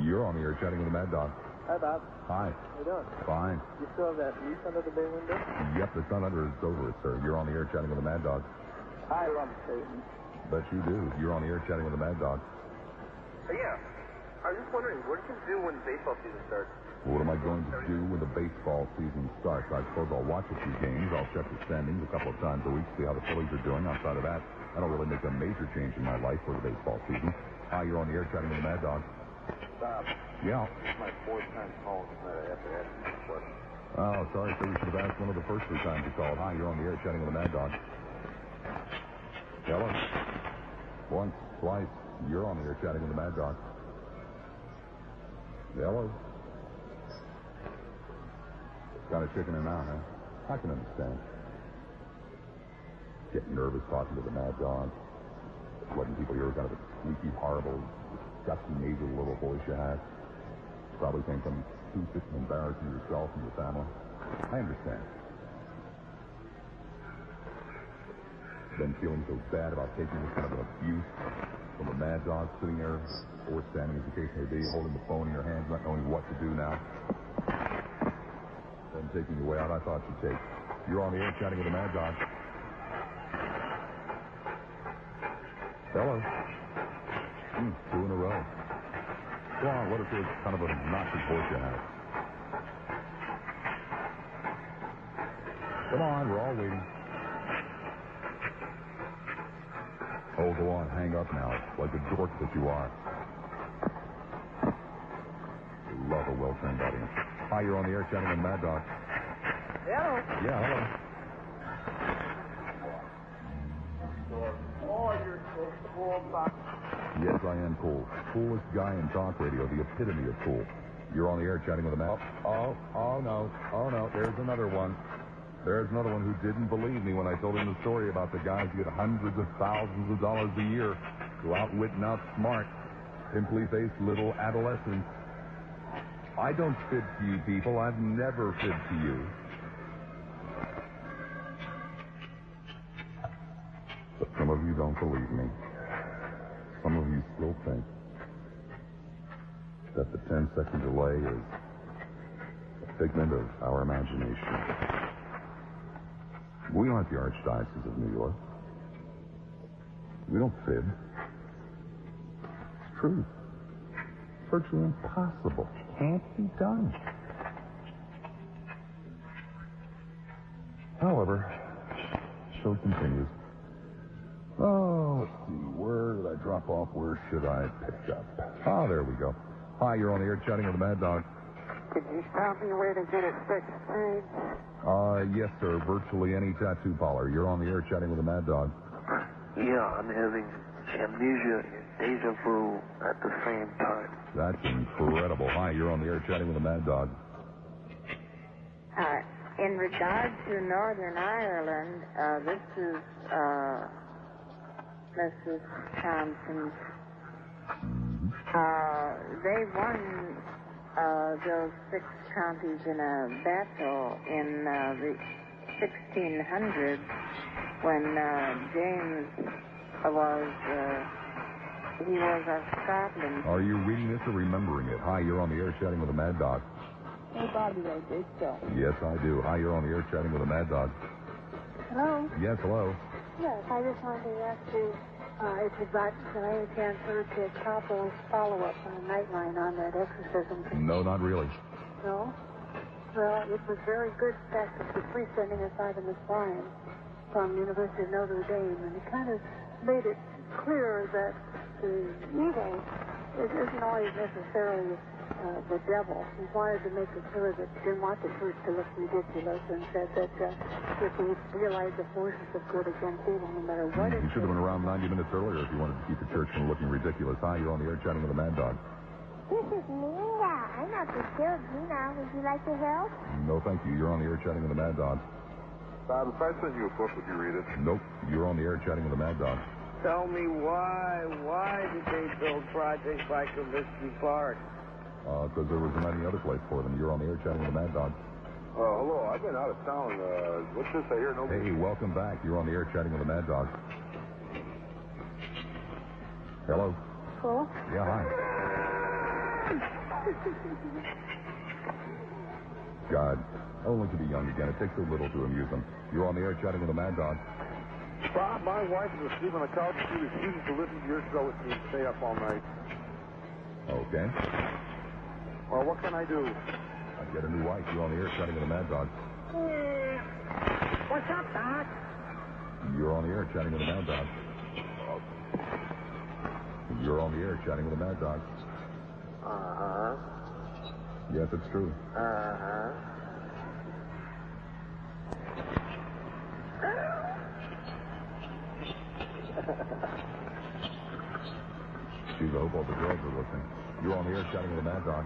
You're on the air chatting with the Mad Dog. Hi, Bob. Hi. How you doing? Fine. You still have that lease under the bay window? Yep, it's not under, it's over it, sir. You're on the air chatting with the Mad Dog. I love Satan. Bet you do. You're on the air chatting with the Mad Dog. Yeah. I was just wondering, what do you do when baseball season starts? Well, what am I going to do when the baseball season starts? I suppose I'll watch a few games. I'll check the standings a couple of times a week, see how the Phillies are doing. Outside of that, I don't really make a major change in my life for the baseball season. Hi, you're on the air chatting with the Mad Dog. Bob. Yeah. This is my fourth time calling tonight. I have to ask you a question. Oh, sorry, sir. We should have asked one of the first 3 times you called. Hi, you're on the air chatting with the Mad Dog. Hello? Once, twice. You're on the air chatting with the Mad Dog. Hello? Kind of chickening out, huh? I can understand. Getting nervous talking to the Mad Dog. Letting people hear kind of a squeaky, horrible, disgusting, nasal little voice you have. Probably think something stupid and embarrassing yourself and your family. I understand. Been feeling so bad about taking this kind of an abuse from a Mad Dog sitting there, or standing as the case may be, holding the phone in your hands, not knowing what to do now. Then taking the way out I thought you'd take. You're on the air chatting with a Mad Dog. Hello. 2 in a row. Go on, what if it's kind of a obnoxious voice you have? Come on, we're all waiting. Oh, go on, hang up now, like the dork that you are. Love a well-trained audience. Hi, you're on the air chatting with Mad Dog. Hello? Yeah, hello. Oh, you're so cool, Bob. Yes, I am cool. Coolest guy in talk radio, the epitome of cool. You're on the air chatting with a Mad. Oh, no, there's another one. There's another one who didn't believe me when I told him the story about the guys who get hundreds of thousands of dollars a year to outwit and outsmart simply-faced little adolescents. I don't fib to you people. I've never fibbed to you. But some of you don't believe me. Some of you still think that the 10-second delay is a figment of our imagination. We aren't the Archdiocese of New York. We don't fib. It's true. It's virtually impossible. Can't be done. However, the show continues. Oh, let's see. Where did I drop off? Where should I pick up? Ah, there we go. Hi, you're on the air chatting with the Mad Dog. Could you tell me where to get it fixed, please? Yes, sir. Virtually any tattoo parlor. You're on the air chatting with the Mad Dog. Yeah, I'm having amnesia and deja vu at the same time. That's incredible. Hi, you're on the air chatting with the Mad Dog. In regard to Northern Ireland, this is Mrs. Thompson. They won those 6 counties in a battle in the 1600s when James was of Scotland. Are you reading this or remembering it? Hi, you're on the air chatting with the Mad Dog. Hey, Bobby, I did so. Yes, I do. Hi, you're on the air chatting with the Mad Dog. Hello? Yes, hello. Yes, I just wanted to ask you if you've got any chance to get Coppo's follow-up on the Nightline on that exorcism. No, not really. No? Well, it was very good fact that the freestanding aside of Miss Bryan from University of Notre Dame, and it kind of made it clear that the evil isn't always necessarily the devil. He wanted to make it clear that he didn't want the church to look ridiculous, and said that if we realize the forces of good against evil, no matter what it is. You should have been around 90 minutes earlier if you wanted to keep the church from looking ridiculous. Hi, you're on the air chatting with the Mad Dog. This is Nina. I'm not the killed Nina. Would you like to help? No, thank you. You're on the air chatting with the Mad Dog. Bob, if I send you a book, would you read it? Nope. You're on the air chatting with the Mad Dog. Tell me why did they build projects like Comiskey Park? Because there wasn't any other place for them. You're on the air chatting with the Mad Dog. Hello, I've been out of town. What's this I hear? Nobody... Hey, welcome back. You're on the air chatting with the Mad Dog. Hello? Hello? Yeah, hi. God, I don't want you to be young again. It takes so little to amuse them. You're on the air chatting with the Mad Dog. Bob, my wife is asleep on the couch and she refuses to listen to your show with me and stay up all night. Okay. Well, what can I do? I'd get a new wife. You're on the air chatting with the Mad Dog. What's up, Doc? You're on the air chatting with the Mad Dog. You're on the air chatting with the Mad Dog. Uh-huh. Yes, it's true. Uh-huh. Geez, I hope all the girls are listening. You're on the air chatting with the Mad Dog.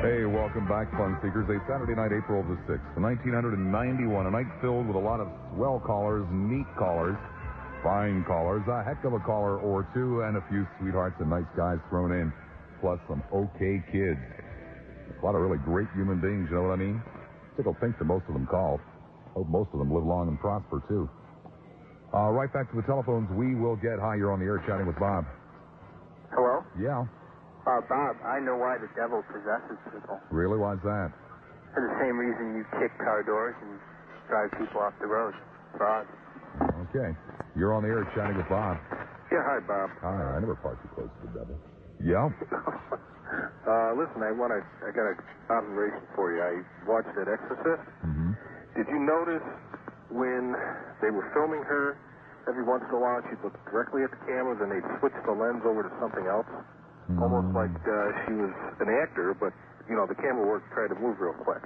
Hey, welcome back, Fun Seekers. A Saturday night, April the 6th, 1991. A night filled with a lot of swell callers, neat callers, fine callers, a heck of a caller or two, and a few sweethearts and nice guys thrown in, plus some okay kids. A lot of really great human beings, you know what I mean? Tickle pink to most of them called. Hope most of them live long and prosper, too. Right back to the telephones. We will get... Hi, you're on the air chatting with Bob. Hello? Yeah. Bob, I know why the devil possesses people. Really? Why's that? For the same reason you kick car doors and drive people off the road. Fraud. Okay. You're on the air chatting with Bob. Yeah, hi, Bob. Hi, I never parked too close to the devil. Yeah? Listen, I got an observation for you. I watched that Exorcist. Mm-hmm. Did you notice when they were filming her, every once in a while she'd look directly at the cameras and they'd switch the lens over to something else? Almost like she was an actor, but, you know, the camera work tried to move real quick.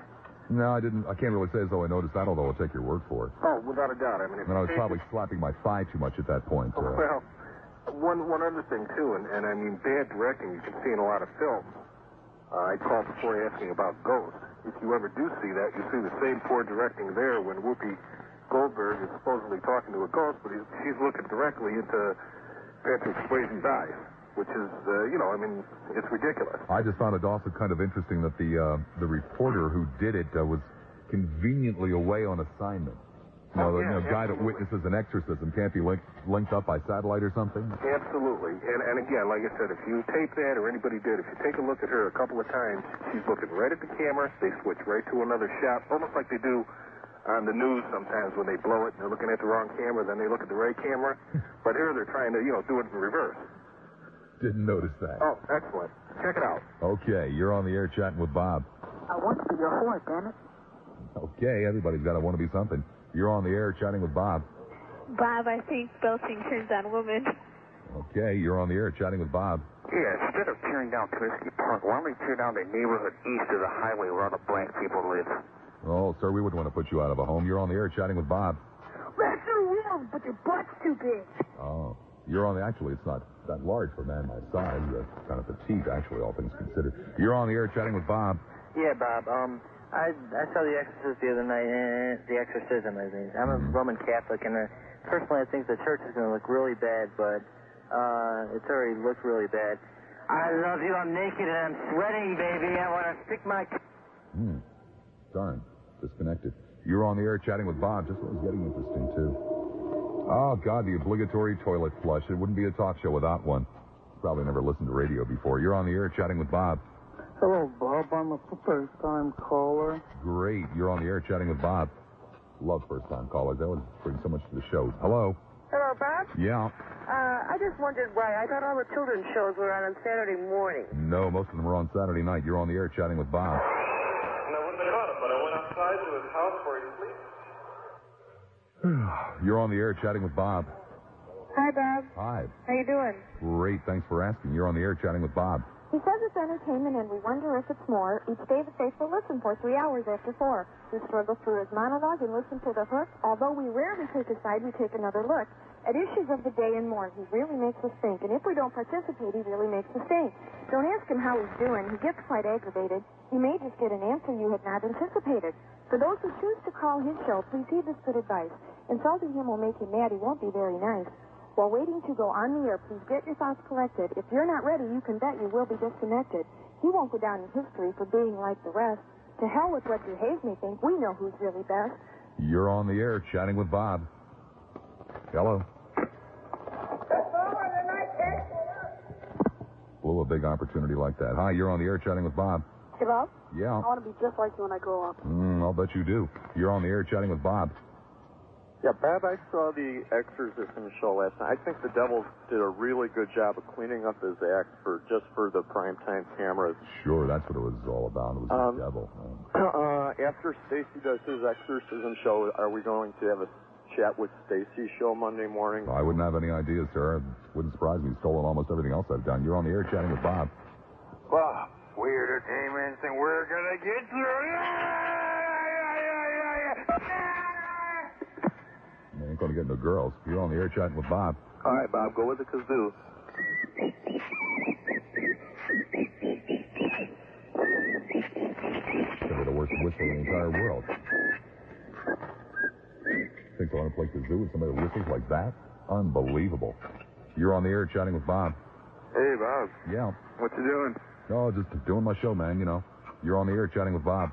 No, I didn't. I can't really say as though I noticed that, although I'll take your word for it. Oh, without a doubt. I mean, I was probably slapping my thigh too much at that point. Well, one other thing, too, and I mean, bad directing you can see in a lot of films. I called before asking about Ghost. If you ever do see that, you see the same poor directing there when Whoopi Goldberg is supposedly talking to a ghost, but she's looking directly into Patrick Swayze's eyes, which is, it's ridiculous. I just found it also kind of interesting that the reporter who did it was conveniently away on assignment. The guy that witnesses an exorcism can't be linked up by satellite or something? Absolutely. And again, like I said, if you tape that, or anybody did, if you take a look at her a couple of times, she's looking right at the camera. They switch right to another shot, almost like they do on the news sometimes when they blow it and they're looking at the wrong camera, then they look at the right camera. But here they're trying to, do it in reverse. Didn't notice that. Oh, excellent. Check it out. Okay, you're on the air chatting with Bob. I want to be your whore, damn it. Okay, everybody's got to want to be something. You're on the air chatting with Bob. Bob, I think belching turns on women. Okay, you're on the air chatting with Bob. Yeah, instead of tearing down Comiskey Park, why don't we tear down the neighborhood east of the highway where all the black people live? Oh, sir, we wouldn't want to put you out of a home. You're on the air chatting with Bob. That's your room, but your butt's too big. Oh, you're on the... Actually, it's not that large for a man my size. Kind of petite, actually, all things considered. You're on the air chatting with Bob. Yeah, Bob. I saw The Exorcist the other night. The Exorcism, I mean. I'm a Roman Catholic, and personally, I think the church is going to look really bad, but it's already looked really bad. I love you. I'm naked and I'm sweating, baby. I want to stick my... Darn. Disconnected. You're on the air chatting with Bob. Just was getting interesting, too. Oh, God, the obligatory toilet flush. It wouldn't be a talk show without one. Probably never listened to radio before. You're on the air chatting with Bob. Hello, Bob. I'm a first-time caller. Great. You're on the air chatting with Bob. Love first-time callers. That would bring so much to the show. Hello? Hello, Bob? Yeah. I just wondered why. I thought all the children's shows were on Saturday morning. No, most of them are on Saturday night. You're on the air chatting with Bob. But I went outside to his house where he sleeps. You're on the air chatting with Bob. Hi, Bob. Hi. How you doing? Great. Thanks for asking. You're on the air chatting with Bob. He says it's entertainment, and we wonder if it's more. Each day the faithful listen for 3 hours after 4. We struggle through his monologue and listen to the hook. Although we rarely take a side, we take another look. At issues of the day and more, he really makes us think. And if we don't participate, he really makes us think. Don't ask him how he's doing. He gets quite aggravated. You may just get an answer you had not anticipated. For those who choose to call his show, please heed this good advice. Insulting him will make him mad. He won't be very nice. While waiting to go on the air, please get your thoughts collected. If you're not ready, you can bet you will be disconnected. He won't go down in history for being like the rest. To hell with what you Hayes may think. We know who's really best. You're on the air chatting with Bob. Hello. Blew a big opportunity like that. Hi, you're on the air chatting with Bob. Hey, Bob? Yeah. I want to be just like you when I grow up. I'll bet you do. You're on the air chatting with Bob. Yeah, Bob, I saw the Exorcism show last night. I think the Devils did a really good job of cleaning up his act for the primetime cameras. Sure, that's what it was all about. It was the devil. After Stacy does his Exorcism show, are we going to have a chat with Stacy's show Monday morning? I wouldn't have any ideas, sir. It wouldn't surprise me. He's stolen almost everything else I've done. You're on the air chatting with Bob. Well, weird entertainments, and we're gonna get through. Man, ain't gonna get no girls. You're on the air chatting with Bob. All right, Bob, go with the kazoo. They're the worst whistle in the entire world. Think I want to play kazoo with somebody that whistles like that? Unbelievable. You're on the air chatting with Bob. Hey, Bob. Yeah. What you doing? Oh, just doing my show, man, you know. You're on the air chatting with Bob.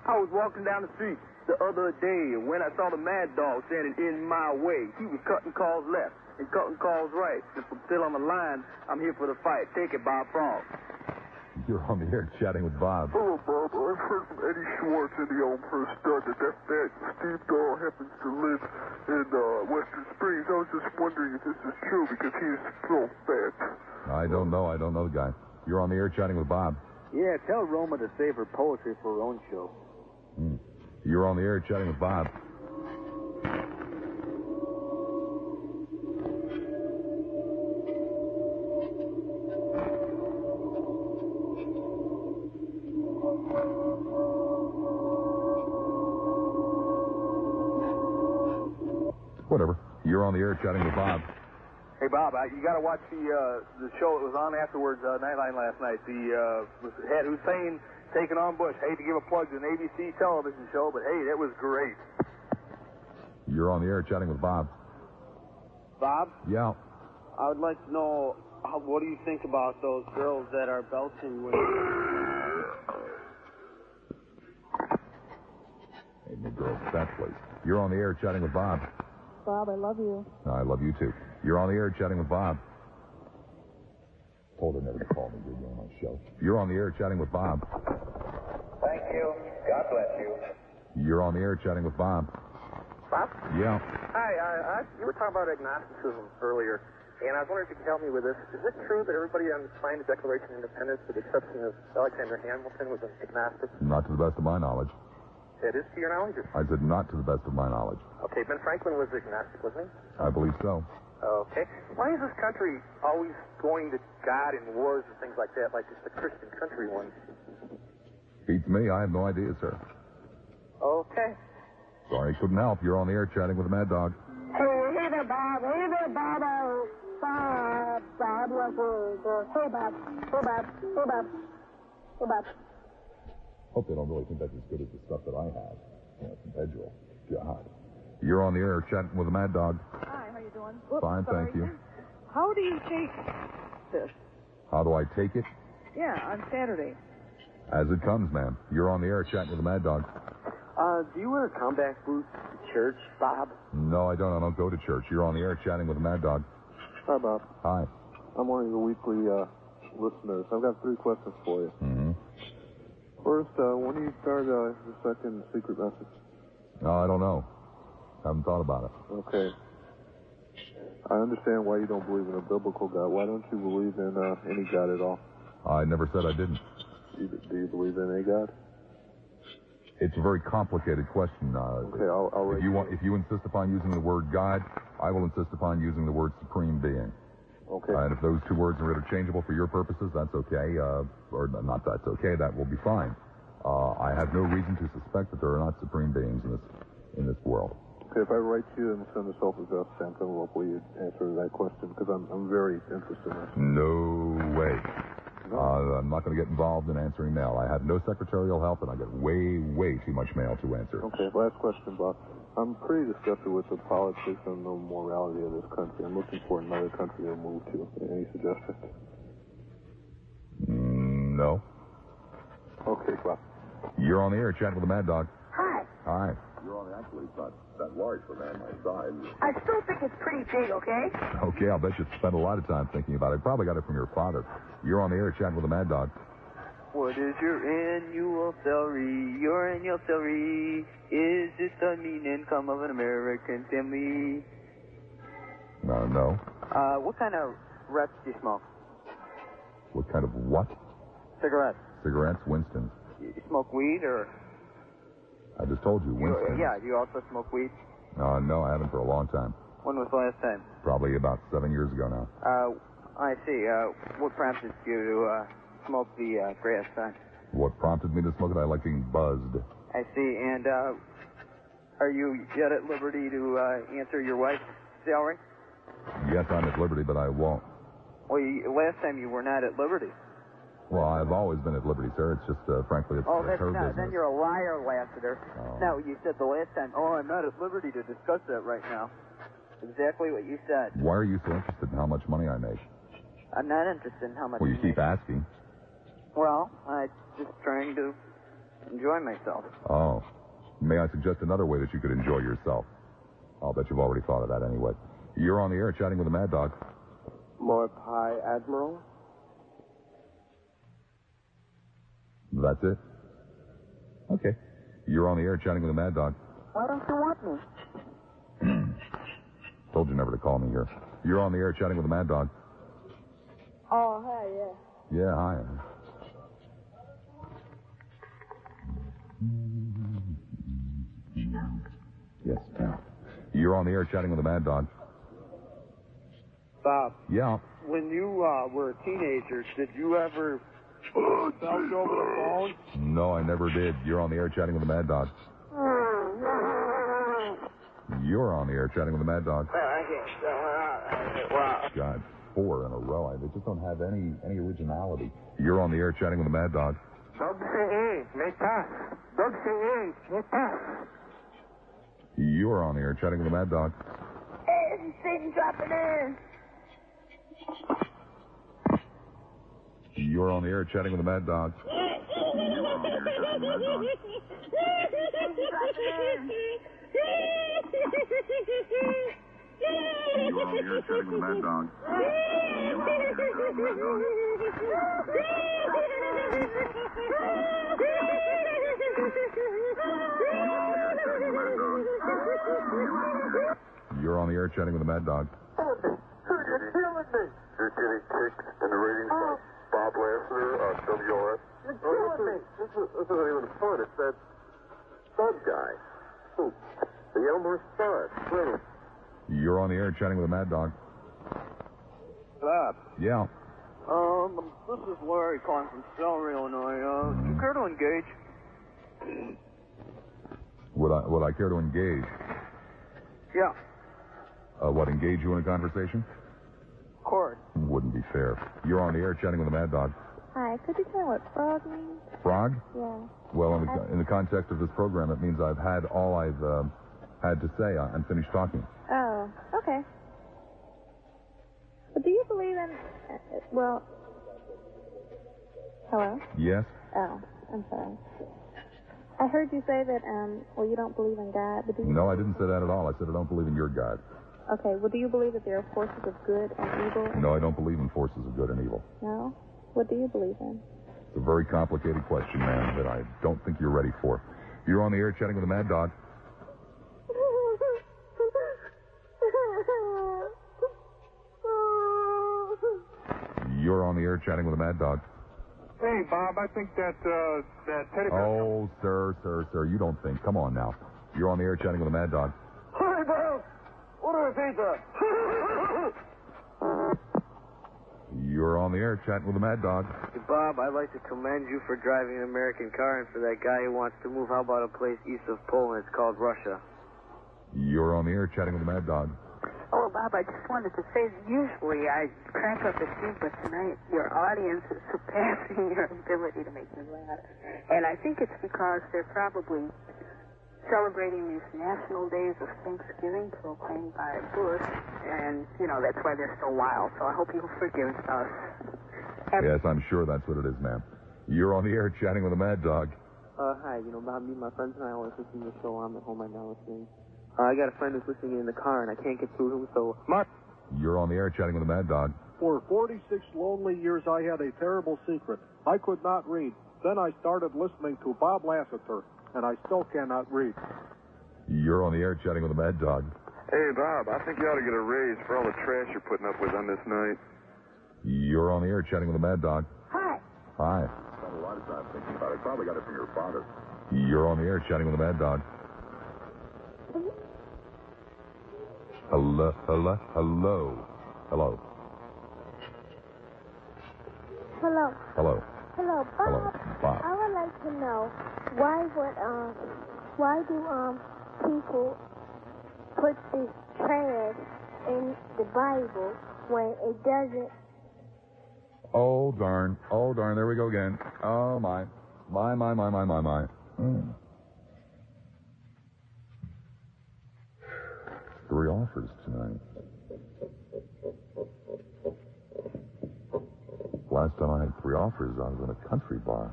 I was walking down the street the other day when I saw the Mad Dog standing in my way. He was cutting calls left and cutting calls right. If I'm still on the line, I'm here for the fight. Take it, Bob Frog. You're on the air chatting with Bob. Hello, Bob. I've heard from Eddie Schwartz in the Elmhurst Stud that fat Steve Dahl happens to live in Western Springs. I was just wondering if this is true because he's so fat. I don't know the guy. You're on the air chatting with Bob. Yeah, tell Roma to save her poetry for her own show. You're on the air chatting with Bob. Whatever. You're on the air chatting with Bob. Hey, Bob, you got to watch the show that was on afterwards, Nightline last night. Had Hussein taking on Bush. Hate to give a plug to an ABC television show, but hey, that was great. You're on the air chatting with Bob. Bob? Yeah. I would like to know, what do you think about those girls that are belching when... Hey, new girl, that place. You're on the air chatting with Bob. Bob, I love you. I love you, too. You're on the air chatting with Bob. Told her never to call me, did you, on my show? You're on the air chatting with Bob. Thank you. God bless you. You're on the air chatting with Bob. Bob? Yeah. Hi, you were talking about agnosticism earlier, and I was wondering if you could help me with this. Is it true that everybody signed the Declaration of Independence, with the exception of Alexander Hamilton, was an agnostic? Not to the best of my knowledge. It is to your knowledge? I said not to the best of my knowledge. Okay, Ben Franklin was agnostic, wasn't he? I believe so. Okay. Why is this country always going to God in wars and things like that, like it's the Christian country one? Beats me. I have no idea, sir. Okay. Sorry, couldn't help. You're on the air chatting with the Mad Dog. Hey there, Bob. Hey there, Bob. Bob. Hey, Bob. Hey, Bob. Hey, Bob. Hey, Bob. Hope they don't really think that's as good as the stuff that I have. Yeah, from Pedro. God. You're on the air chatting with the Mad Dog. Hi, how you doing? Whoops, Fine, sorry. thank you. How do you take this? How do I take it? Yeah, on Saturday. As it comes, ma'am. You're on the air chatting with the Mad Dog. Do you wear combat boots to church, Bob? No, I don't. I don't go to church. You're on the air chatting with the Mad Dog. Hi, Bob. Hi. I'm one of your weekly listeners. I've got 3 questions for you. Mm-hmm. First, when do you start your second secret message? No, I don't know. Haven't thought about it. Okay. I understand why you don't believe in a biblical God. Why don't you believe in any God at all? I never said I didn't. Do you believe in a God? It's a very complicated question. Okay, I'll if you insist upon using the word God, I will insist upon using the word supreme being. Okay. And if those 2 words are interchangeable for your purposes, that's okay. Or not that's okay, that will be fine. I have no reason to suspect that there are not supreme beings in this world. Okay, if I write you and send a self-addressed stamp envelope, will you answer that question? Because I'm very interested in this. No way. I'm not going to get involved in answering mail. I have no secretarial help, and I get way, way too much mail to answer. Okay, last question, Bob. I'm pretty disgusted with the politics and the morality of this country. I'm looking for another country to move to. Any suggestions? No. Okay, Bob. You're on the air chatting with the Mad Dog. Hi. Hi. You're on the actually, it's not that large for a man my size. I still think it's pretty big, okay? Okay, I'll bet you spent a lot of time thinking about it. Probably got it from your father. You're on the air chatting with the Mad Dog. What is your annual salary? Your annual salary, is it the mean income of an American family? No. What kind of reps do you smoke? What kind of what? Cigarettes. Cigarettes, Winston. You smoke weed, or? I just told you, Winston. You also smoke weed? No, I haven't for a long time. When was the last time? Probably about 7 years ago now. I see. What prompted you to smoke the grass then? What prompted me to smoke it? I like being buzzed. I see. And are you yet at liberty to answer your wife's salary? Yes, I'm at liberty, but I won't. Well, last time you were not at liberty. Well, I've always been at liberty, sir. It's just, frankly, it's her business. Then you're a liar, Lassiter. Oh. No, you said the last time, I'm not at liberty to discuss that right now. Exactly what you said. Why are you so interested in how much money I make? I'm not interested in how much Well, you you keep asking. Well, I'm just trying to enjoy myself. Oh. May I suggest another way that you could enjoy yourself? I'll bet you've already thought of that anyway. You're on the air chatting with the Mad Dog. More pie, Admiral? That's it? Okay. You're on the air chatting with the Mad Dog. Why don't you want me? Told you never to call me here. You're on the air chatting with the Mad Dog. Oh, hey, yeah. Yeah, hi. Yes, yeah. You're on the air chatting with the Mad Dog. Bob. Yeah. When you were a teenager, did you ever belch over the phone? No, I never did. You're on the air chatting with the Mad Dog. You're on the air chatting with the Mad Dog. God, 4 in a row. They just don't have any originality. You're on the air chatting with the Mad Dog. You're on the air chatting with the Mad Dog. Hey, this is Satan dropping in. You're on the air chatting with the Mad Dog. You're on the air chatting with the Mad Dog. You're on the air chatting with the Mad Dog. You're getting kicked in the ratings by Bob Lassiter on WRS. You're killing me. This isn't even fun. It's that Spud guy. Who? The Elmer Spud. Brilliant. You're on the air chatting with the Mad Dog. Bob. Yeah. This is Larry calling from Celery, Illinois. Do you care to engage? Would I care to engage? Yeah, What, engage you in a conversation? of course. Wouldn't be fair. You're on the air chatting with the Mad Dog. Hi, could you tell what frog means? Frog? Yeah. Well, in the context of this program, it means I've had all I've had to say. I'm finished talking. Oh, okay. But do you believe in... well... Hello? Yes? Oh, I'm sorry. I heard you say that, you don't believe in God, but do you... No, I didn't say that at all. I said I don't believe in your God. Okay, well, do you believe that there are forces of good and evil? No, I don't believe in forces of good and evil. No? What do you believe in? It's a very complicated question, ma'am, that I don't think you're ready for. You're on the air chatting with the Mad Dog. You're on the air chatting with the Mad Dog. Hey, Bob, I think that Teddy... Oh, sir, you don't think. Come on now. You're on the air chatting with the Mad Dog. Hi, Bob. Order a pizza. You're on the air chatting with the Mad Dog. Hey, Bob, I'd like to commend you for driving an American car, and for that guy who wants to move, how about a place east of Poland? It's called Russia. You're on the air chatting with the Mad Dog. Oh, Bob, I just wanted to say that usually I crank up the steam, but tonight your audience is surpassing your ability to make me laugh. And I think it's because they're probably celebrating these national days of Thanksgiving proclaimed by Bush, and, that's why they're so wild. So I hope you'll forgive us. Yes, I'm sure that's what it is, ma'am. You're on the air chatting with the Mad Dog. Hi, Bob, me and my friends and I always listen to the show. I'm at home right now listening. I got a friend who's listening in the car, and I can't get through to him, so... You're on the air chatting with the Mad Dog. For 46 lonely years, I had a terrible secret. I could not read. Then I started listening to Bob Lassiter, and I still cannot read. You're on the air chatting with the Mad Dog. Hey, Bob, I think you ought to get a raise for all the trash you're putting up with on this night. You're on the air chatting with the Mad Dog. Hi. Hi. Spent a lot of time thinking about it. Probably got it from your father. You're on the air chatting with the Mad Dog. Hello. Hello. Hello. Hello, Bob. Hello, Bob. I would like to know why do people put this trash in the Bible when it doesn't? Oh, darn. There we go again. Oh, my. My. 3 offers tonight. Last time I had 3 offers, I was in a country bar.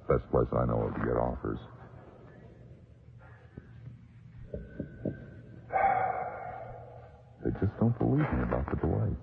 Best place I know of to get offers. They just don't believe me about the delay.